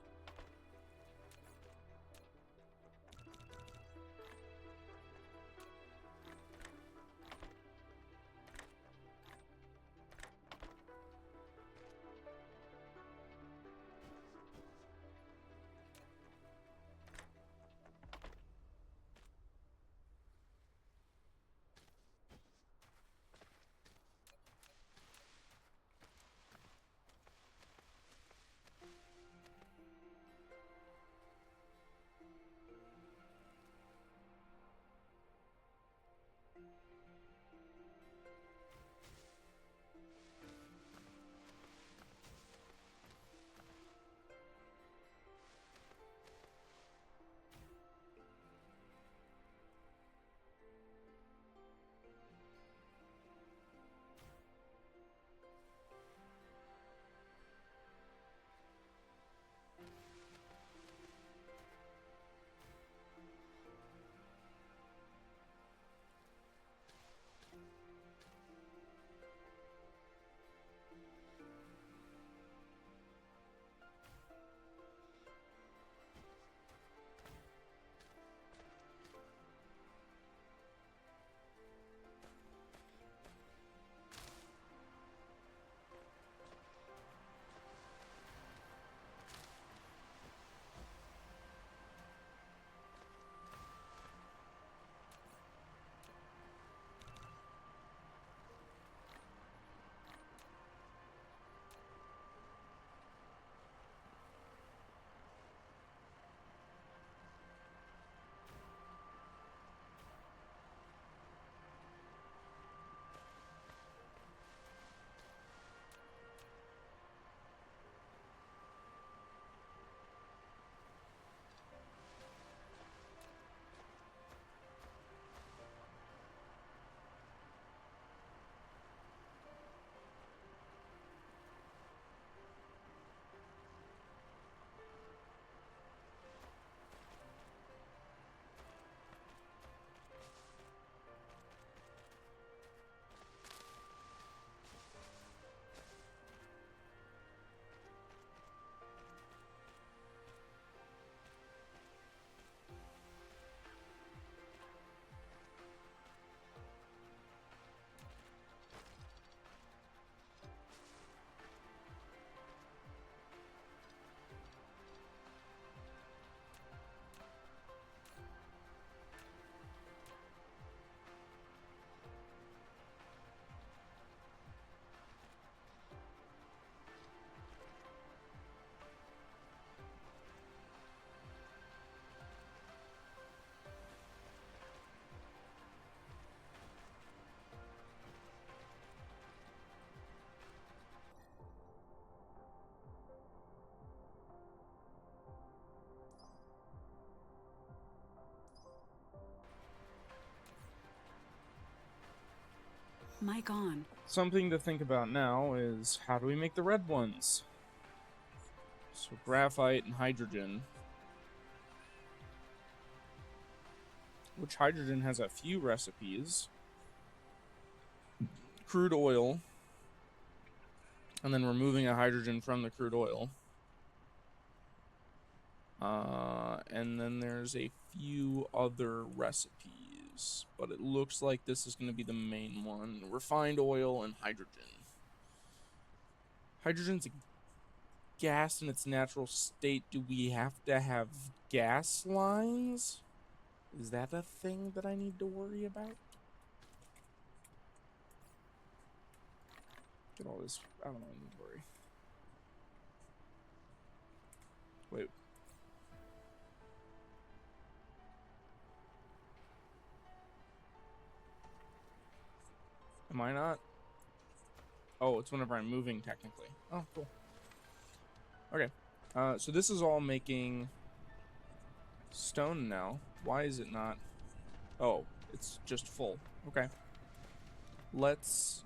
Mic on. Something to think about now is how do we make the red ones? So graphite and hydrogen. Which hydrogen has a few recipes. Crude oil. And then removing a hydrogen from the crude oil. And then there's a few other recipes. But it looks like this is going to be the main one. Refined oil and hydrogen. Hydrogen's a gas in its natural state. Do we have to have gas lines? Is that a thing that I need to worry about? Get all this out of my inventory. Wait. Am I not? Oh, it's whenever I'm moving, technically. Oh, cool. Okay. So this is all making stone now. Why is it not? Oh, it's just full. Okay. Let's...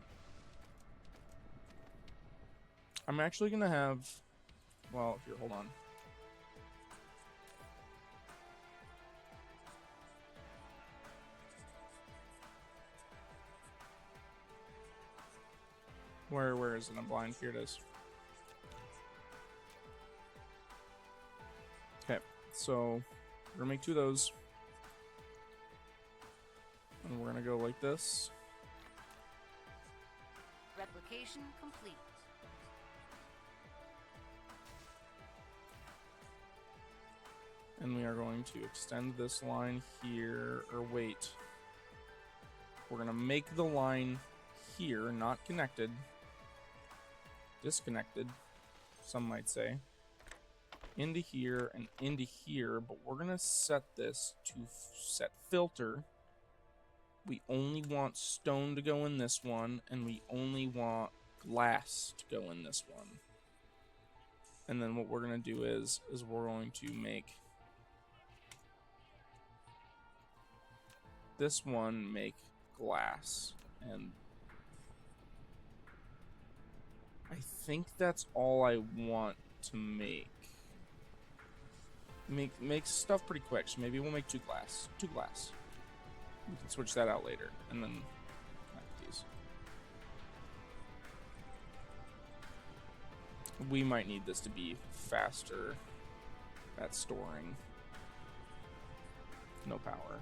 I'm actually going to have... Well, here, hold on. Where is it? I'm blind. Here it is. Okay, so we're gonna make 2 of those. And we're gonna go like this. Replication complete. And we are going to extend this line here, or wait. We're gonna make the line here, not connected. Disconnected, some might say. Into here and into here, but we're gonna set this to set filter. We only want stone to go in this one, and we only want glass to go in this one. And then what we're gonna do is we're going to make this one make glass, and I think that's all I want to make. Make stuff pretty quick, so maybe we'll make 2 glass. 2 glass. We can switch that out later, and then connect these. We might need this to be faster at storing. No power.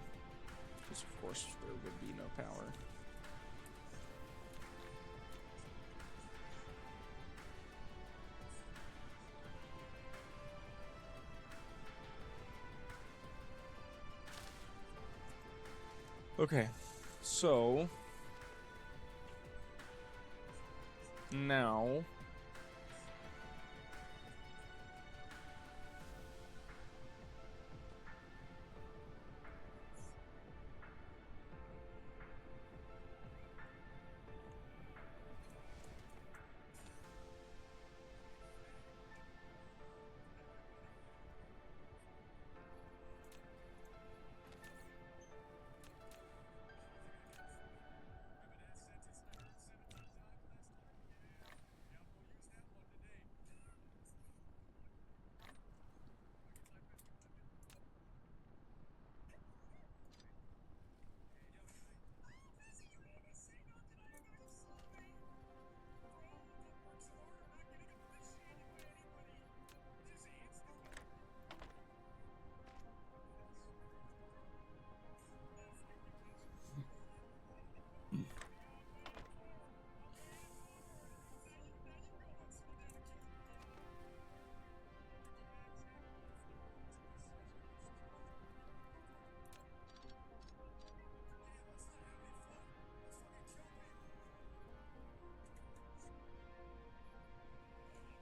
Because of course there would be no power. Okay, so now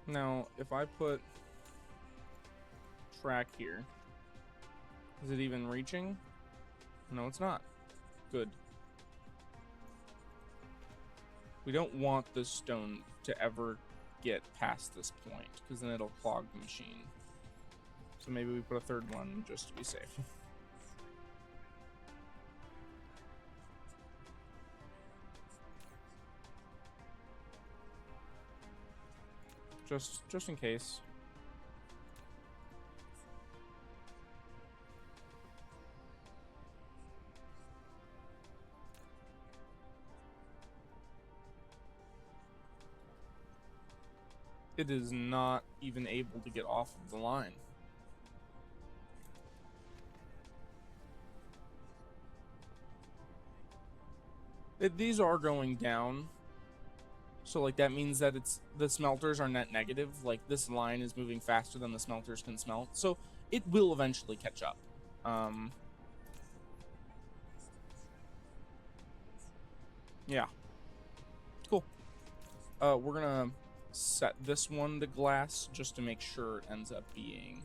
Now, if I put track here, is it even reaching? No, it's not. Good. We don't want this stone to ever get past this point, because then it'll clog the machine. So maybe we put a 3rd one just to be safe. just in case. It is not even able to get off of the line. These are going down. So, like, that means that the smelters are net negative. Like, this line is moving faster than the smelters can smelt. So, it will eventually catch up. Yeah. Cool. We're gonna set this one to glass just to make sure it ends up being...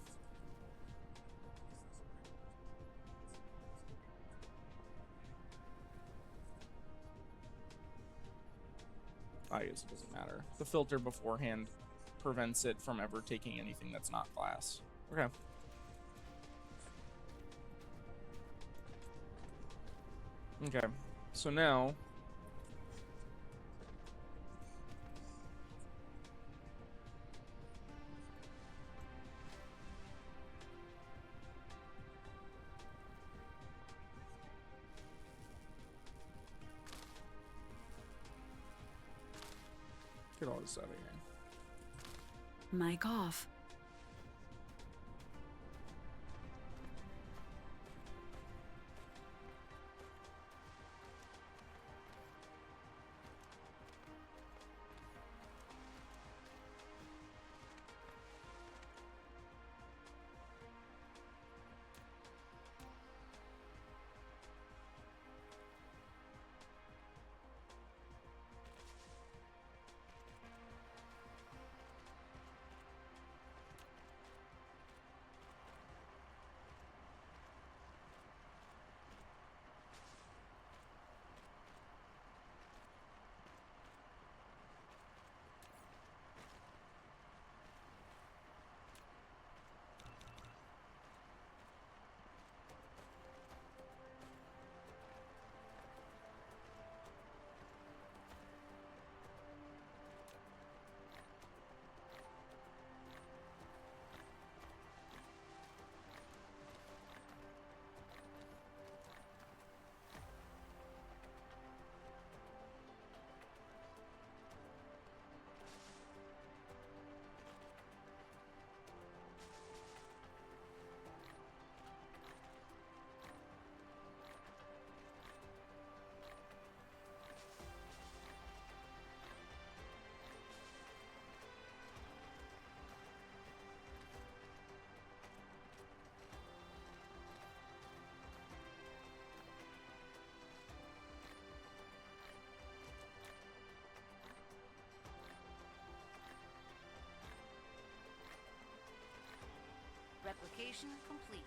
I guess it doesn't matter. The filter beforehand prevents it from ever taking anything that's not glass. Okay. Okay. So now... Get all this out of here. Mic off. Replication complete.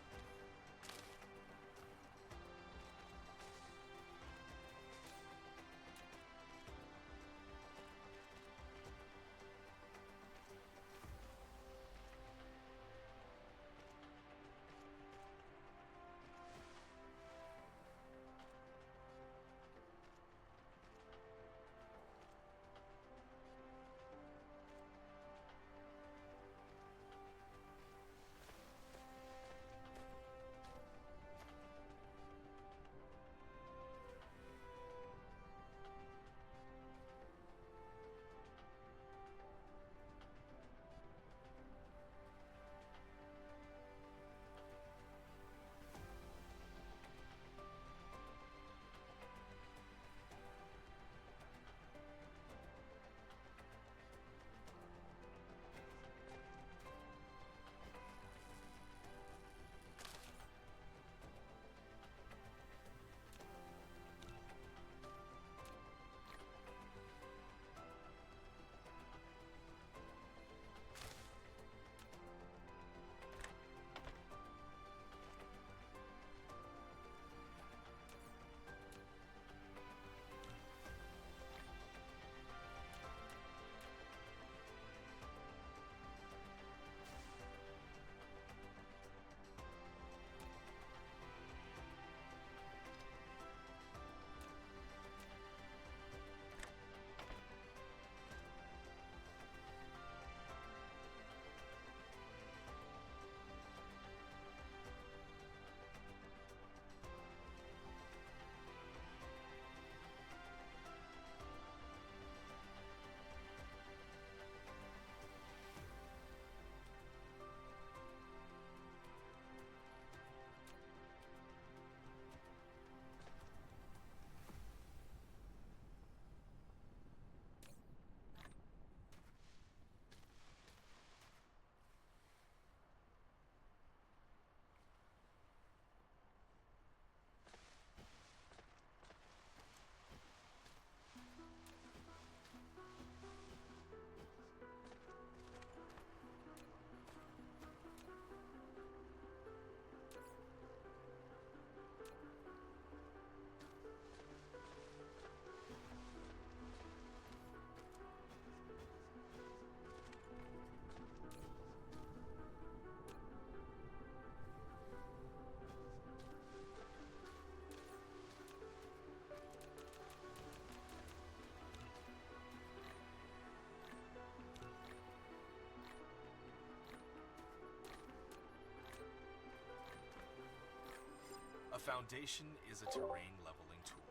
foundation is a terrain leveling tool.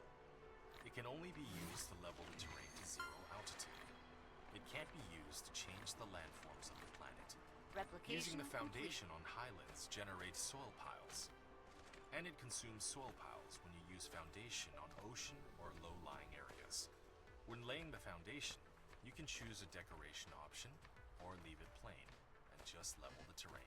It can only be used to level the terrain to 0 altitude. It can't be used to change the landforms of the planet. Replication Using the foundation complete. on highlands generates soil piles. And it consumes soil piles when you use foundation on ocean or low-lying areas. When laying the foundation, you can choose a decoration option or leave it plain and just level the terrain.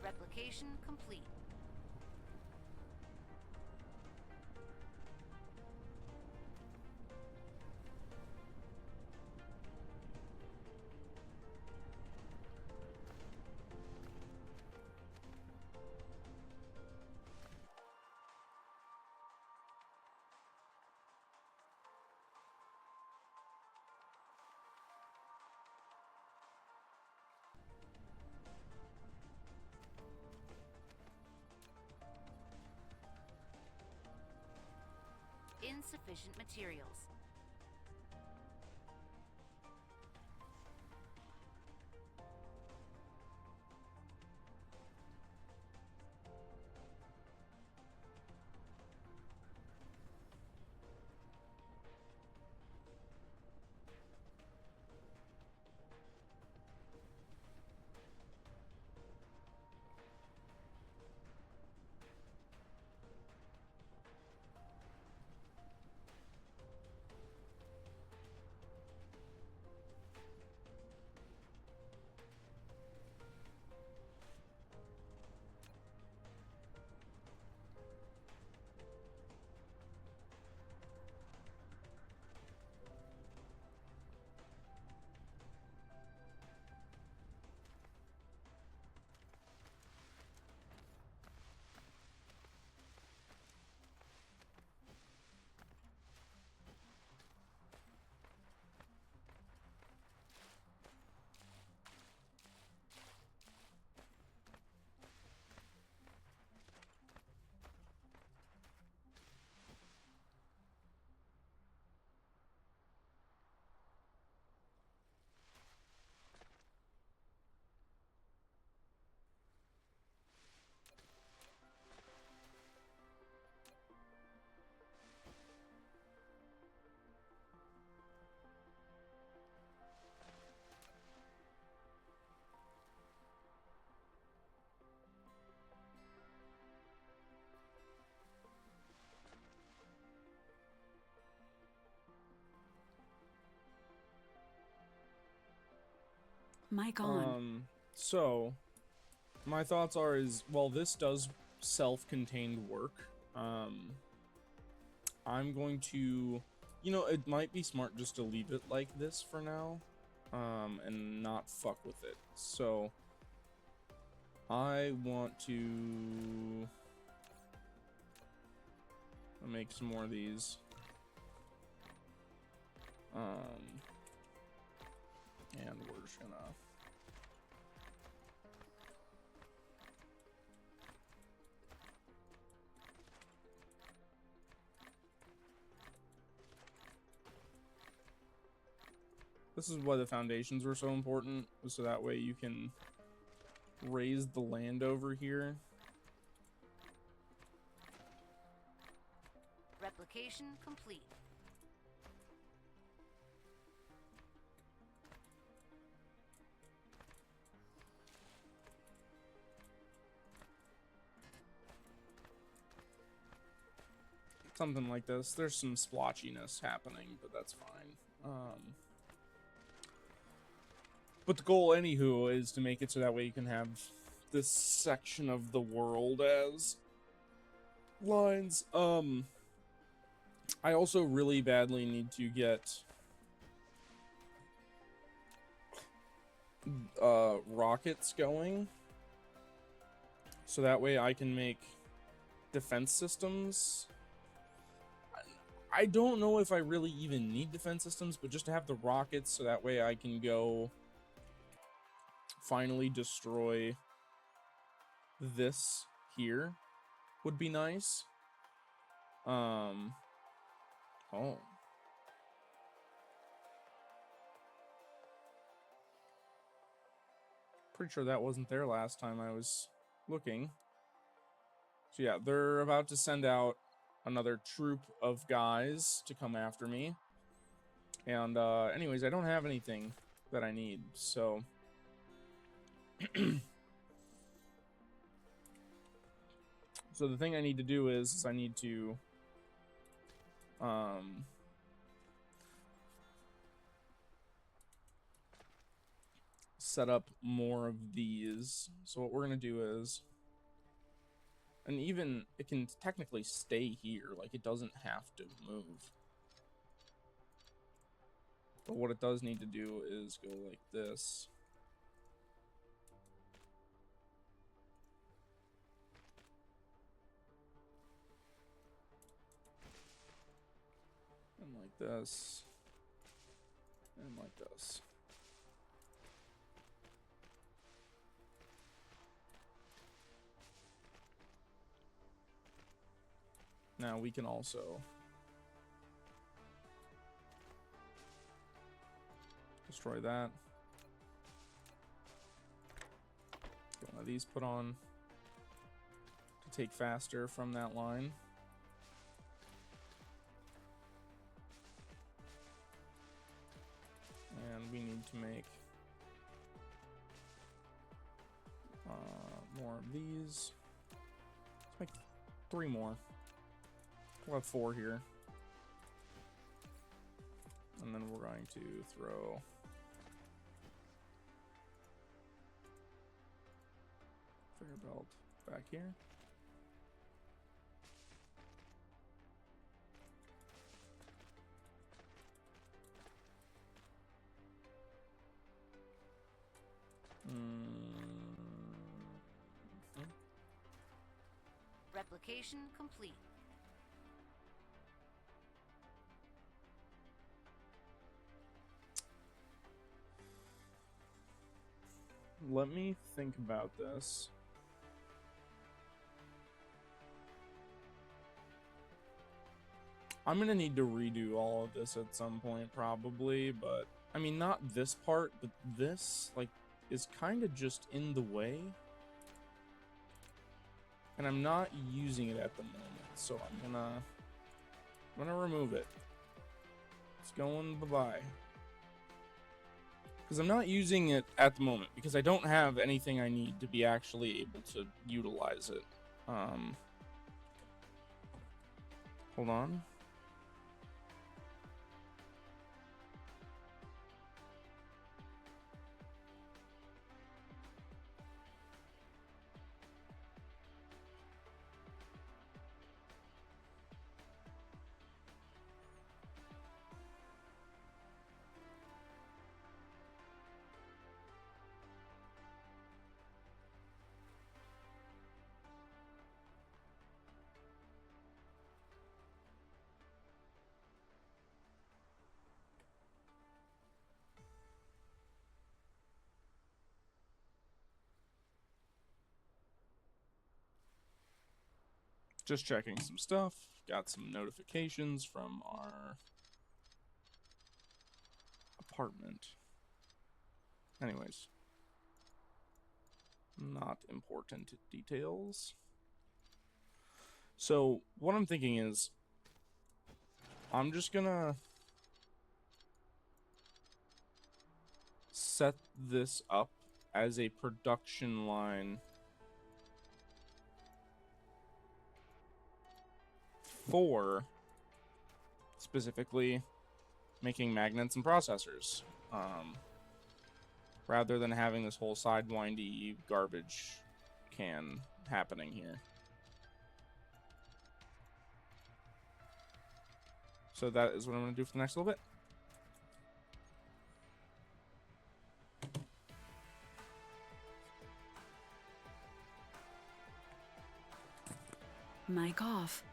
Replication complete. Insufficient materials. Mic on. So my thoughts are well, this does self-contained work. I'm going to, it might be smart just to leave it like this for now, and not fuck with it. So I want to make some more of these. And we're just gonna this is why the foundations were so important, so that way you can raise the land over here. Replication complete. Something like this. There's some splotchiness happening, but that's fine. But the goal, anywho, is to make it so that way you can have this section of the world as lines. I also really badly need to get rockets going, so that way I can make defense systems. I don't know if I really even need defense systems, but just to have the rockets so that way I can go finally destroy this here would be nice. Oh. Pretty sure that wasn't there last time I was looking. So yeah, they're about to send out another troop of guys to come after me. And anyways, I don't have anything that I need, so so the thing I need to do is I need to set up more of these. So what we're gonna do is, and even it can technically stay here, like it doesn't have to move. But what it does need to do is go like this. And like this. And like this. Now we can also destroy that. Get one of these put on to take faster from that line. And we need to make more of these. Let's make 3 more. We'll have 4 here. And then we're going to throw figure belt back here. Replication complete. Let me think about this. I'm gonna need to redo all of this at some point, probably, but I mean, not this part, but this, like, is kind of just in the way. And I'm not using it at the moment, so I'm gonna remove it. It's going bye-bye. Because I'm not using it at the moment, because I don't have anything I need to be actually able to utilize it. Hold on. Just checking some stuff. Got some notifications from our apartment. Anyways. Not important details. So, what I'm thinking is, I'm just gonna set this up as a production line for specifically making magnets and processors, rather than having this whole sidewindy garbage can happening here. So that is what I'm going to do for the next little bit. Mic off.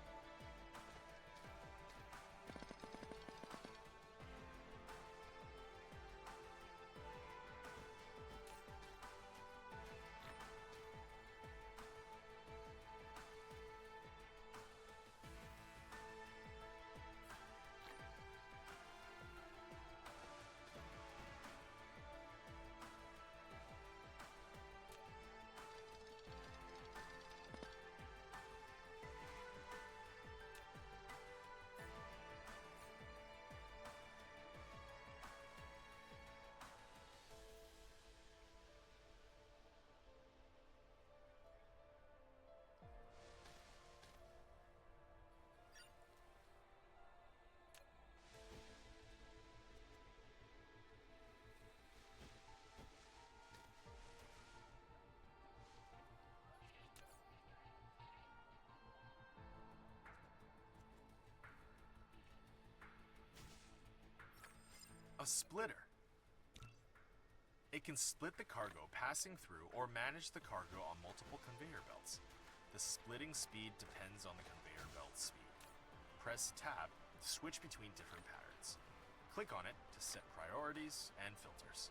A splitter. It can split the cargo passing through or manage the cargo on multiple conveyor belts. The splitting speed depends on the conveyor belt speed. Press Tab to switch between different patterns. Click on it to set priorities and filters.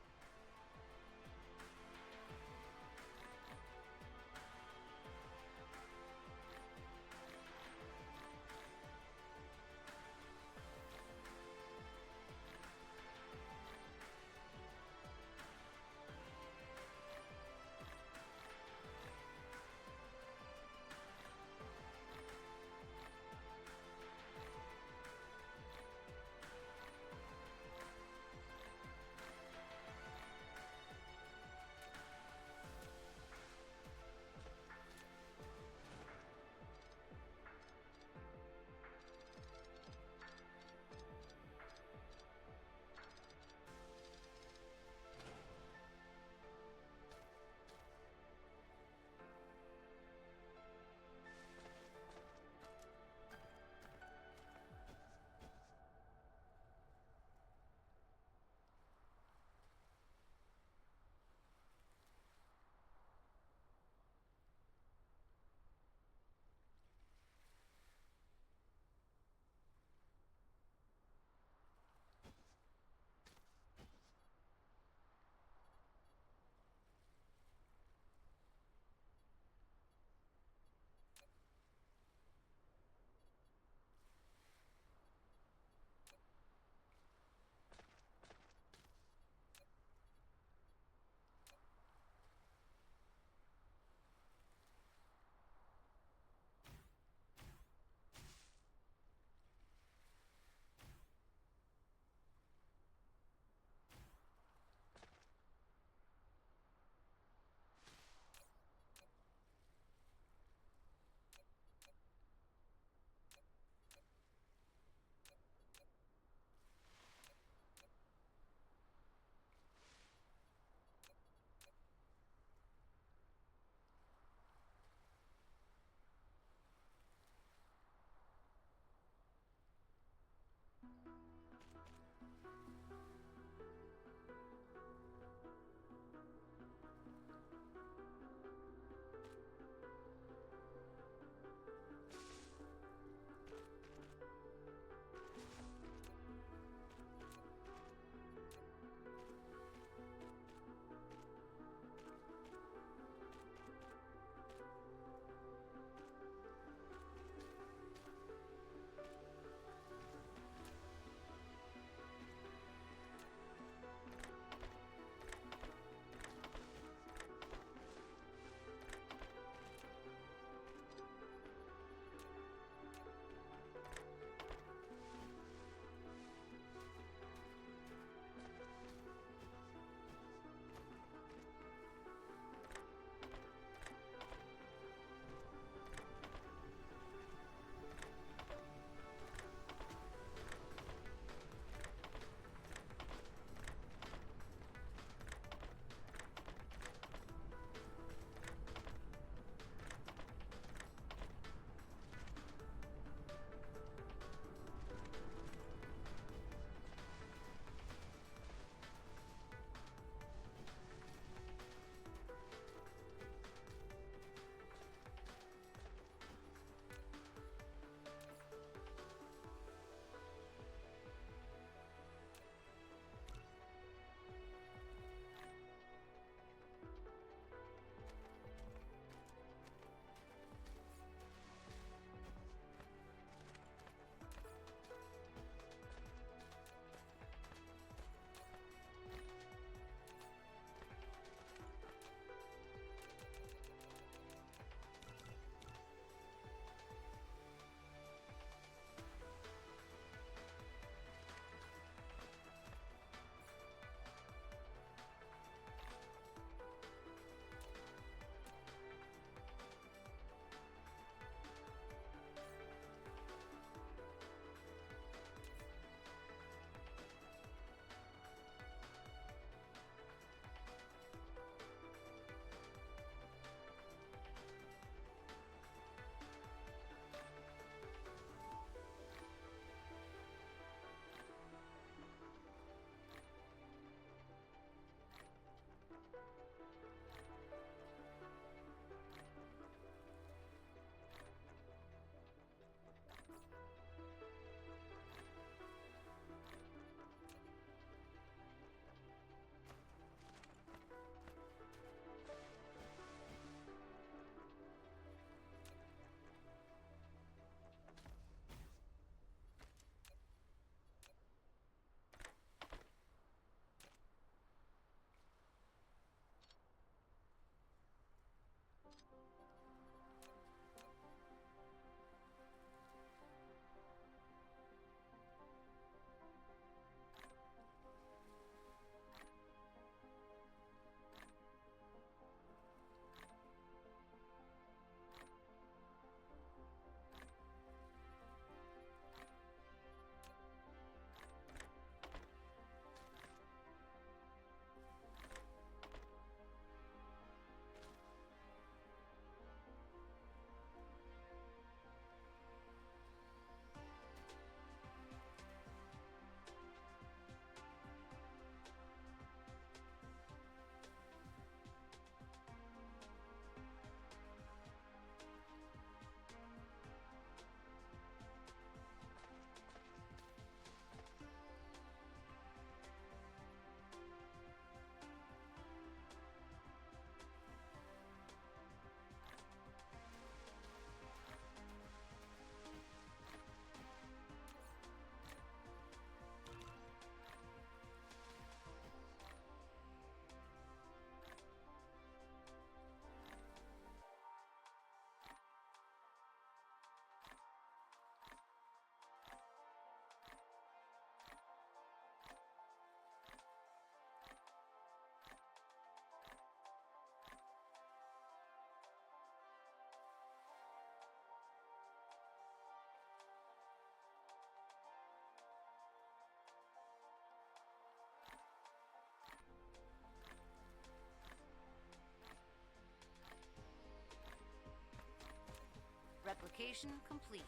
Replication complete.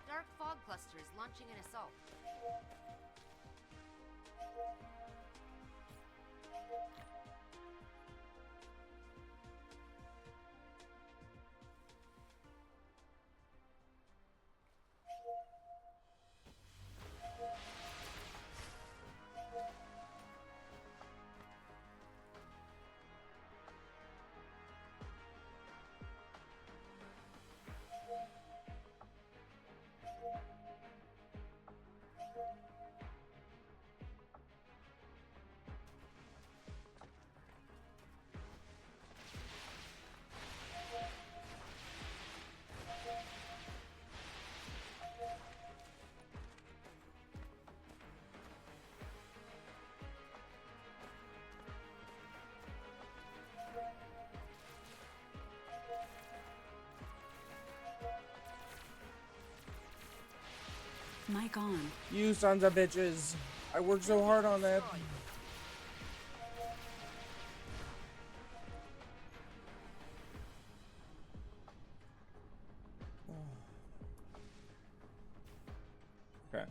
Dark fog cluster is launching an assault. Mic on. You sons of bitches. I worked so hard on that. Okay.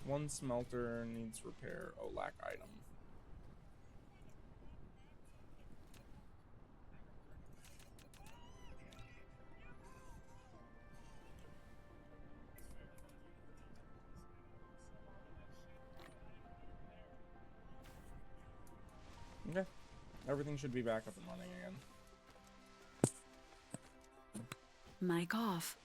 One smelter needs repair. Oh, lack item. Okay. Everything should be back up and running again. Mic off.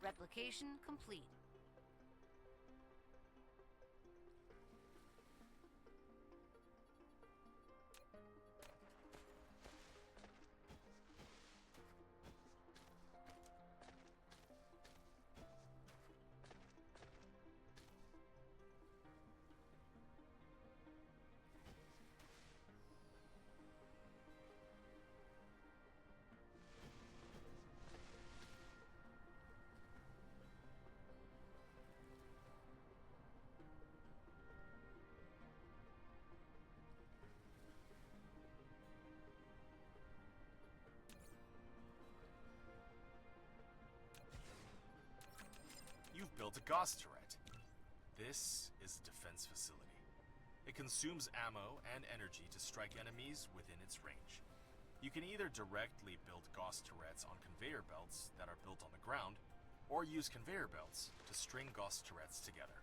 Replication complete. You've built a Gauss turret. This is a defense facility. It consumes ammo and energy to strike enemies within its range. You can either directly build Gauss turrets on conveyor belts that are built on the ground, or use conveyor belts to string Gauss turrets together.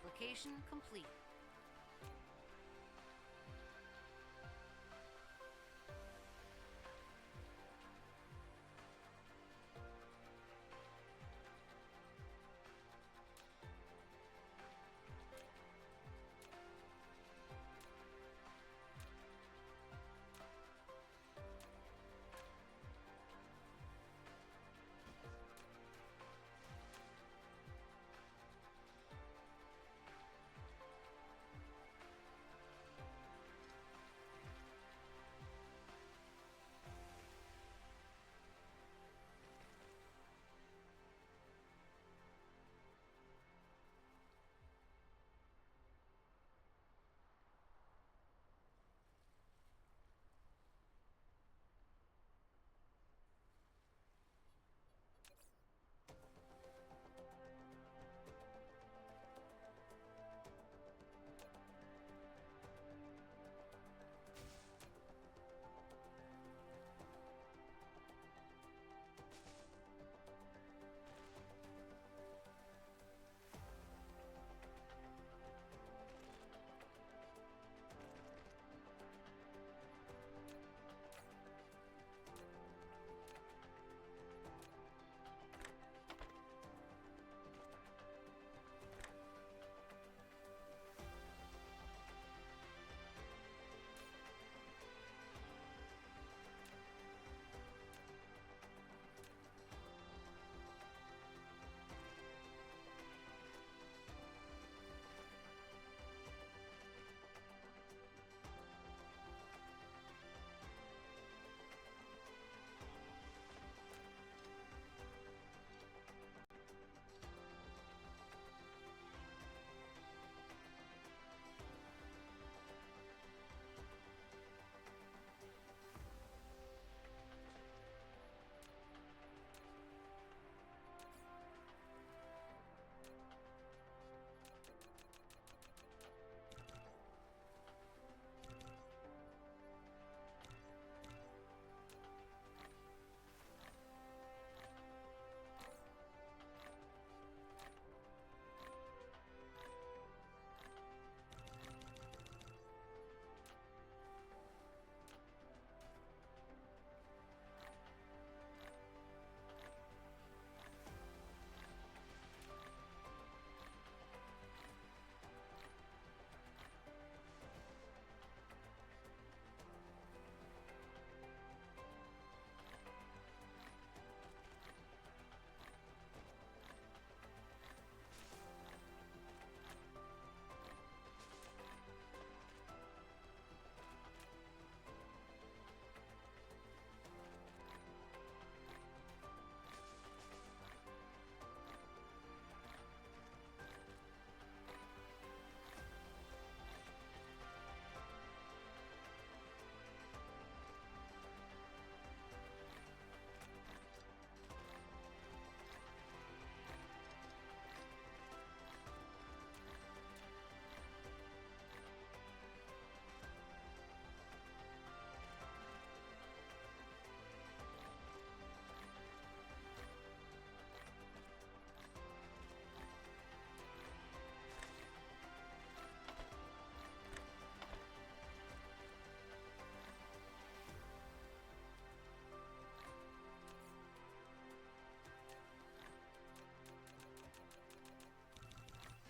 Application complete.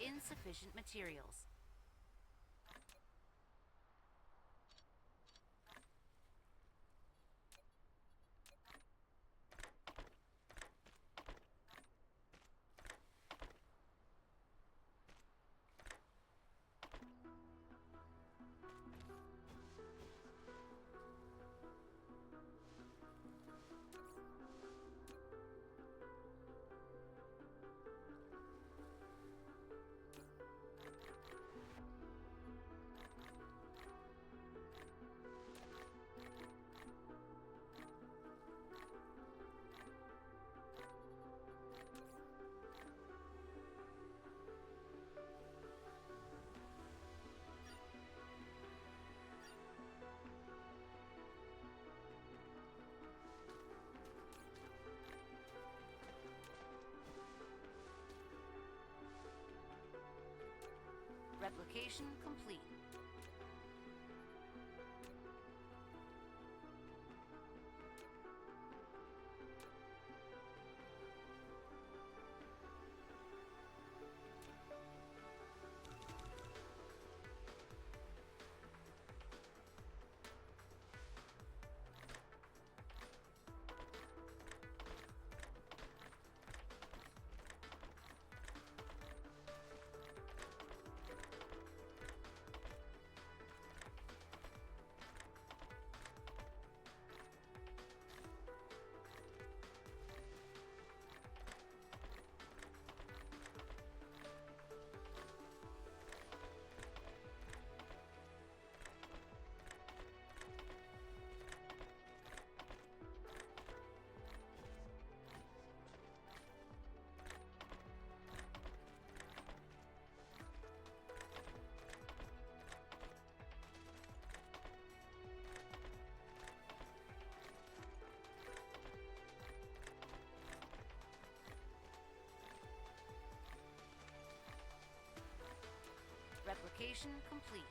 Insufficient materials. Replication complete. Replication complete.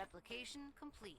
Replication complete.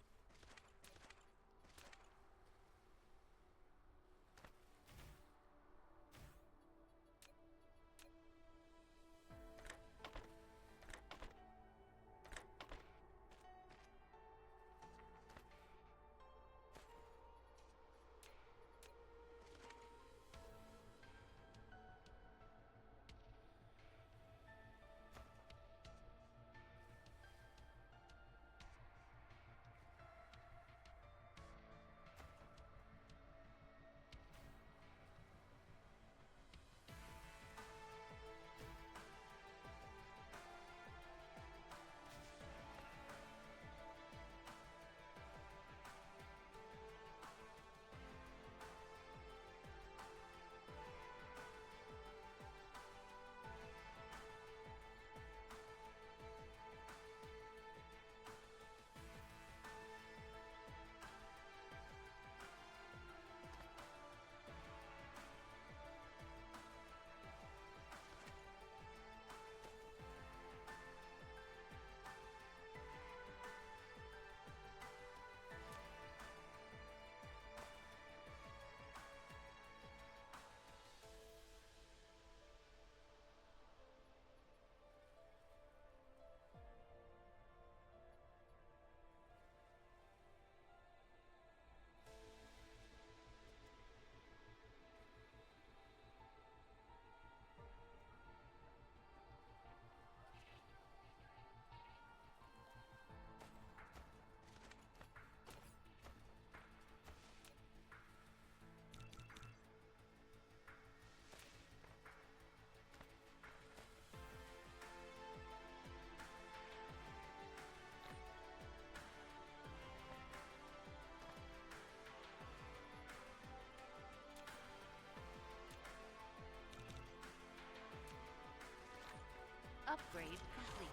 Upgrade complete.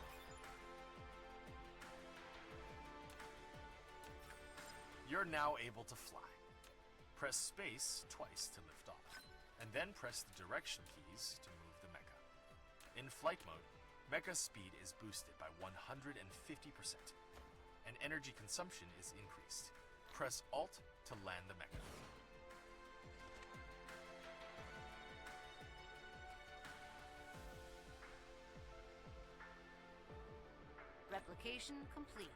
You're now able to fly. Press space twice to lift off, and then press the direction keys to move the mecha. In flight mode, mecha speed is boosted by 150%, and energy consumption is increased. Press Alt to land the mecha. Replication complete.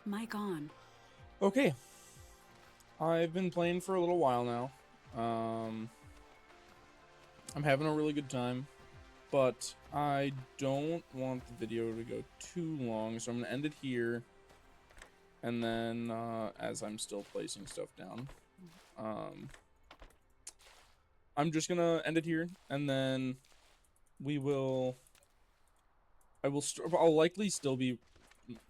Mic on. Okay. I've been playing for a little while now. I'm having a really good time, but I don't want the video to go too long, so I'm going to end it here. And then, as I'm still placing stuff down, I'm just going to end it here, and then I'll likely still be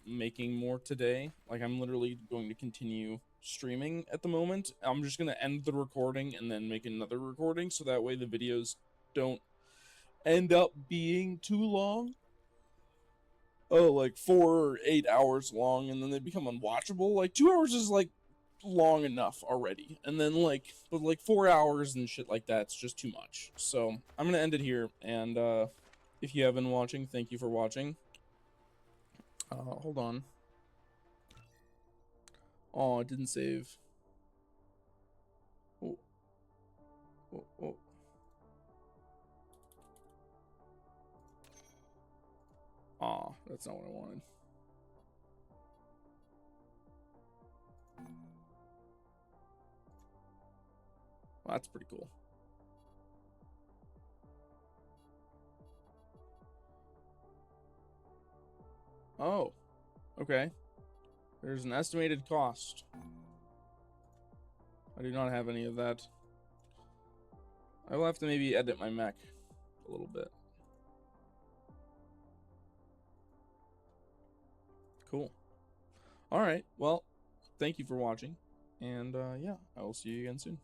making more today. Like, I'm literally going to continue streaming at the moment. I'm just going to end the recording and then make another recording, so that way the videos don't end up being too long. Oh, like 4 or 8 hours long, and then they become unwatchable. Like 2 hours is like long enough already, and then but like 4 hours and shit like that's just too much. So I'm gonna end it here, and if you have been watching, thank you for watching. Hold on. Oh, it didn't save. Oh, oh, oh. Aw, that's not what I wanted. Well, that's pretty cool. Oh, okay. There's an estimated cost. I do not have any of that. I will have to maybe edit my mech a little bit. Cool. All right. Well, thank you for watching. And yeah, I will see you again soon.